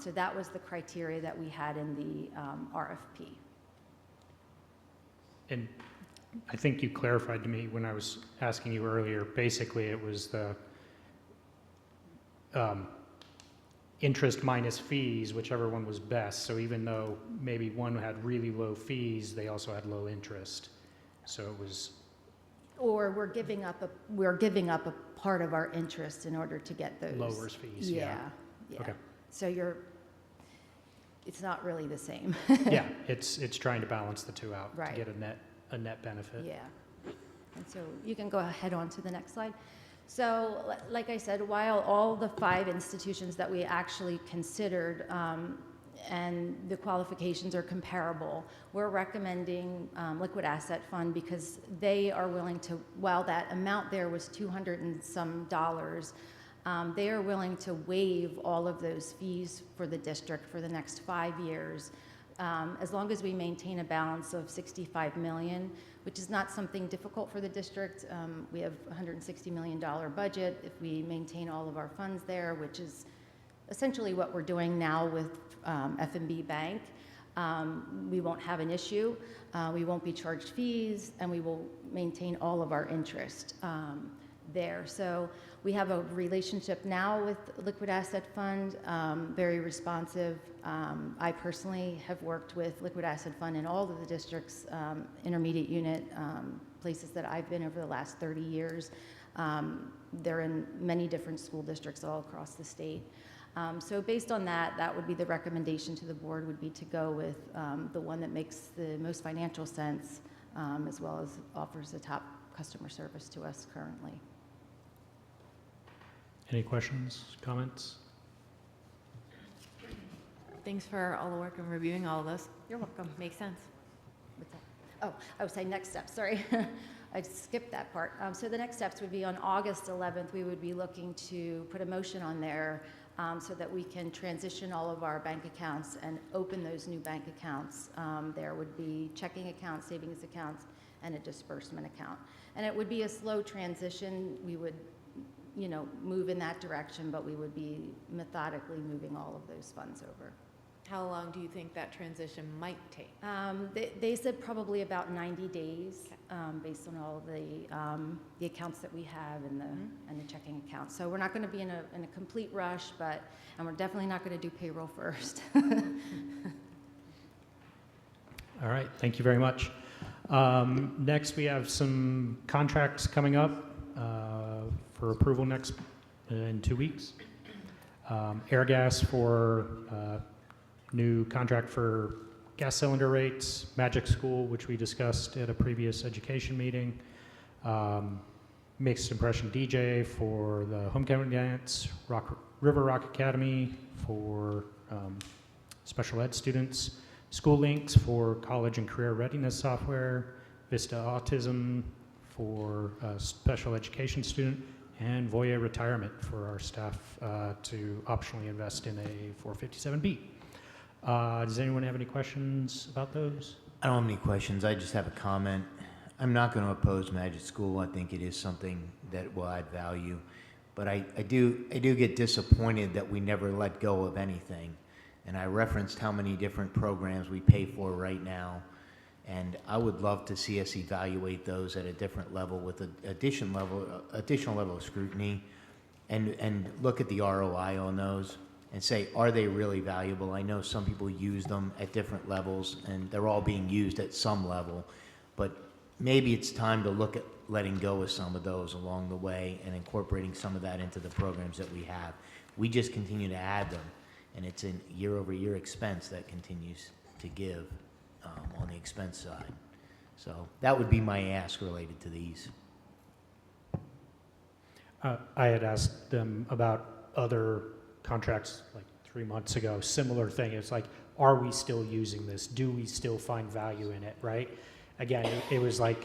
N: So that was the criteria that we had in the RFP.
G: And I think you clarified to me when I was asking you earlier, basically it was the interest minus fees, whichever one was best. So even though maybe one had really low fees, they also had low interest. So it was...
N: Or we're giving up a part of our interest in order to get those.
G: Lowers fees,
N: yeah.
G: Okay.
N: So it's not really the same.
G: Yeah, it's trying to balance the two out
N: Right.
G: to get a net benefit.
N: Yeah. And so you can go ahead on to the next slide. So like I said, while all the 5 institutions that we actually considered and the qualifications are comparable, we're recommending Liquid Asset Fund because they are willing to, while that amount there was $200 and some, they are willing to waive all of those fees for the district for the next 5 years. As long as we maintain a balance of $65 million, which is not something difficult for the district. We have a $160 million budget. If we maintain all of our funds there, which is essentially what we're doing now with F&B Bank, we won't have an issue. We won't be charged fees, and we will maintain all of our interest there. So we have a relationship now with Liquid Asset Fund, very responsive. I personally have worked with Liquid Asset Fund in all of the district's intermediate unit places that I've been over the last 30 years. They're in many different school districts all across the state. So based on that, that would be the recommendation to the board, would be to go with the one that makes the most financial sense, as well as offers the top customer service to us currently.
G: Any questions, comments?
D: Thanks for all the work in reviewing all of this.
N: You're welcome.
D: Makes sense.
N: What's that? Oh, I would say next step, sorry. I skipped that part. So the next steps would be on August 11th, we would be looking to put a motion on there so that we can transition all of our bank accounts and open those new bank accounts. There would be checking accounts, savings accounts, and a disbursement account. And it would be a slow transition. We would, move in that direction, but we would be methodically moving all of those funds over.
D: How long do you think that transition might take?
N: They said probably about 90 days, based on all of the accounts that we have and the checking accounts. So we're not going to be in a complete rush, and we're definitely not going to do payroll first.
G: All right, thank you very much. Next, we have some contracts coming up for approval in 2 weeks. Airgas for new contract for gas cylinder rates, Magic School, which we discussed at a previous education meeting, Mixed Impression DJ for the homecoming dance, River Rock Academy for special ed students, School Links for college and career readiness software, Vista Autism for a special education student, and Voya Retirement for our staff to optionally invest in a 457B. Does anyone have any questions about those?
K: I don't have any questions. I just have a comment. I'm not going to oppose Magic School. I think it is something that will add value. But I do get disappointed that we never let go of anything. And I referenced how many different programs we pay for right now. And I would love to see us evaluate those at a different level with an additional level of scrutiny and look at the ROI on those and say, are they really valuable? I know some people use them at different levels and they're all being used at some level, but maybe it's time to look at letting go of some of those along the way and incorporating some of that into the programs that we have. We just continue to add them, and it's a year-over-year expense that continues to give on the expense side. So that would be my ask related to these.
G: I had asked them about other contracts like 3 months ago, similar thing. It's like, are we still using this? Do we still find value in it, right? Again, it was like,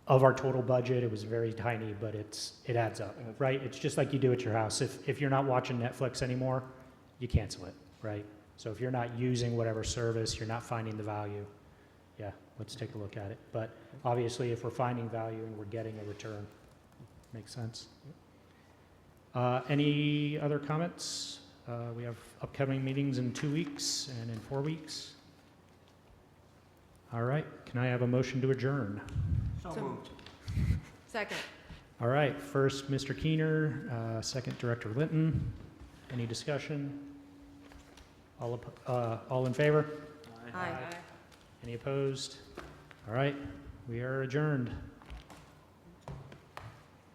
G: of our total budget, it was very tiny, but it adds up, right? It's just like you do at your house. If you're not watching Netflix anymore, you cancel it, right? So if you're not using whatever service, you're not finding the value, yeah, let's take a look at it. But obviously, if we're finding value and we're getting a return, makes sense. Any other comments? We have upcoming meetings in 2 weeks and in 4 weeks. All right, can I have a motion to adjourn?
C: So moved.
D: Second.
G: All right, first Mr. Keener, second Director Linton. Any discussion? All in favor?
D: Aye.
G: Any opposed? All right, we are adjourned.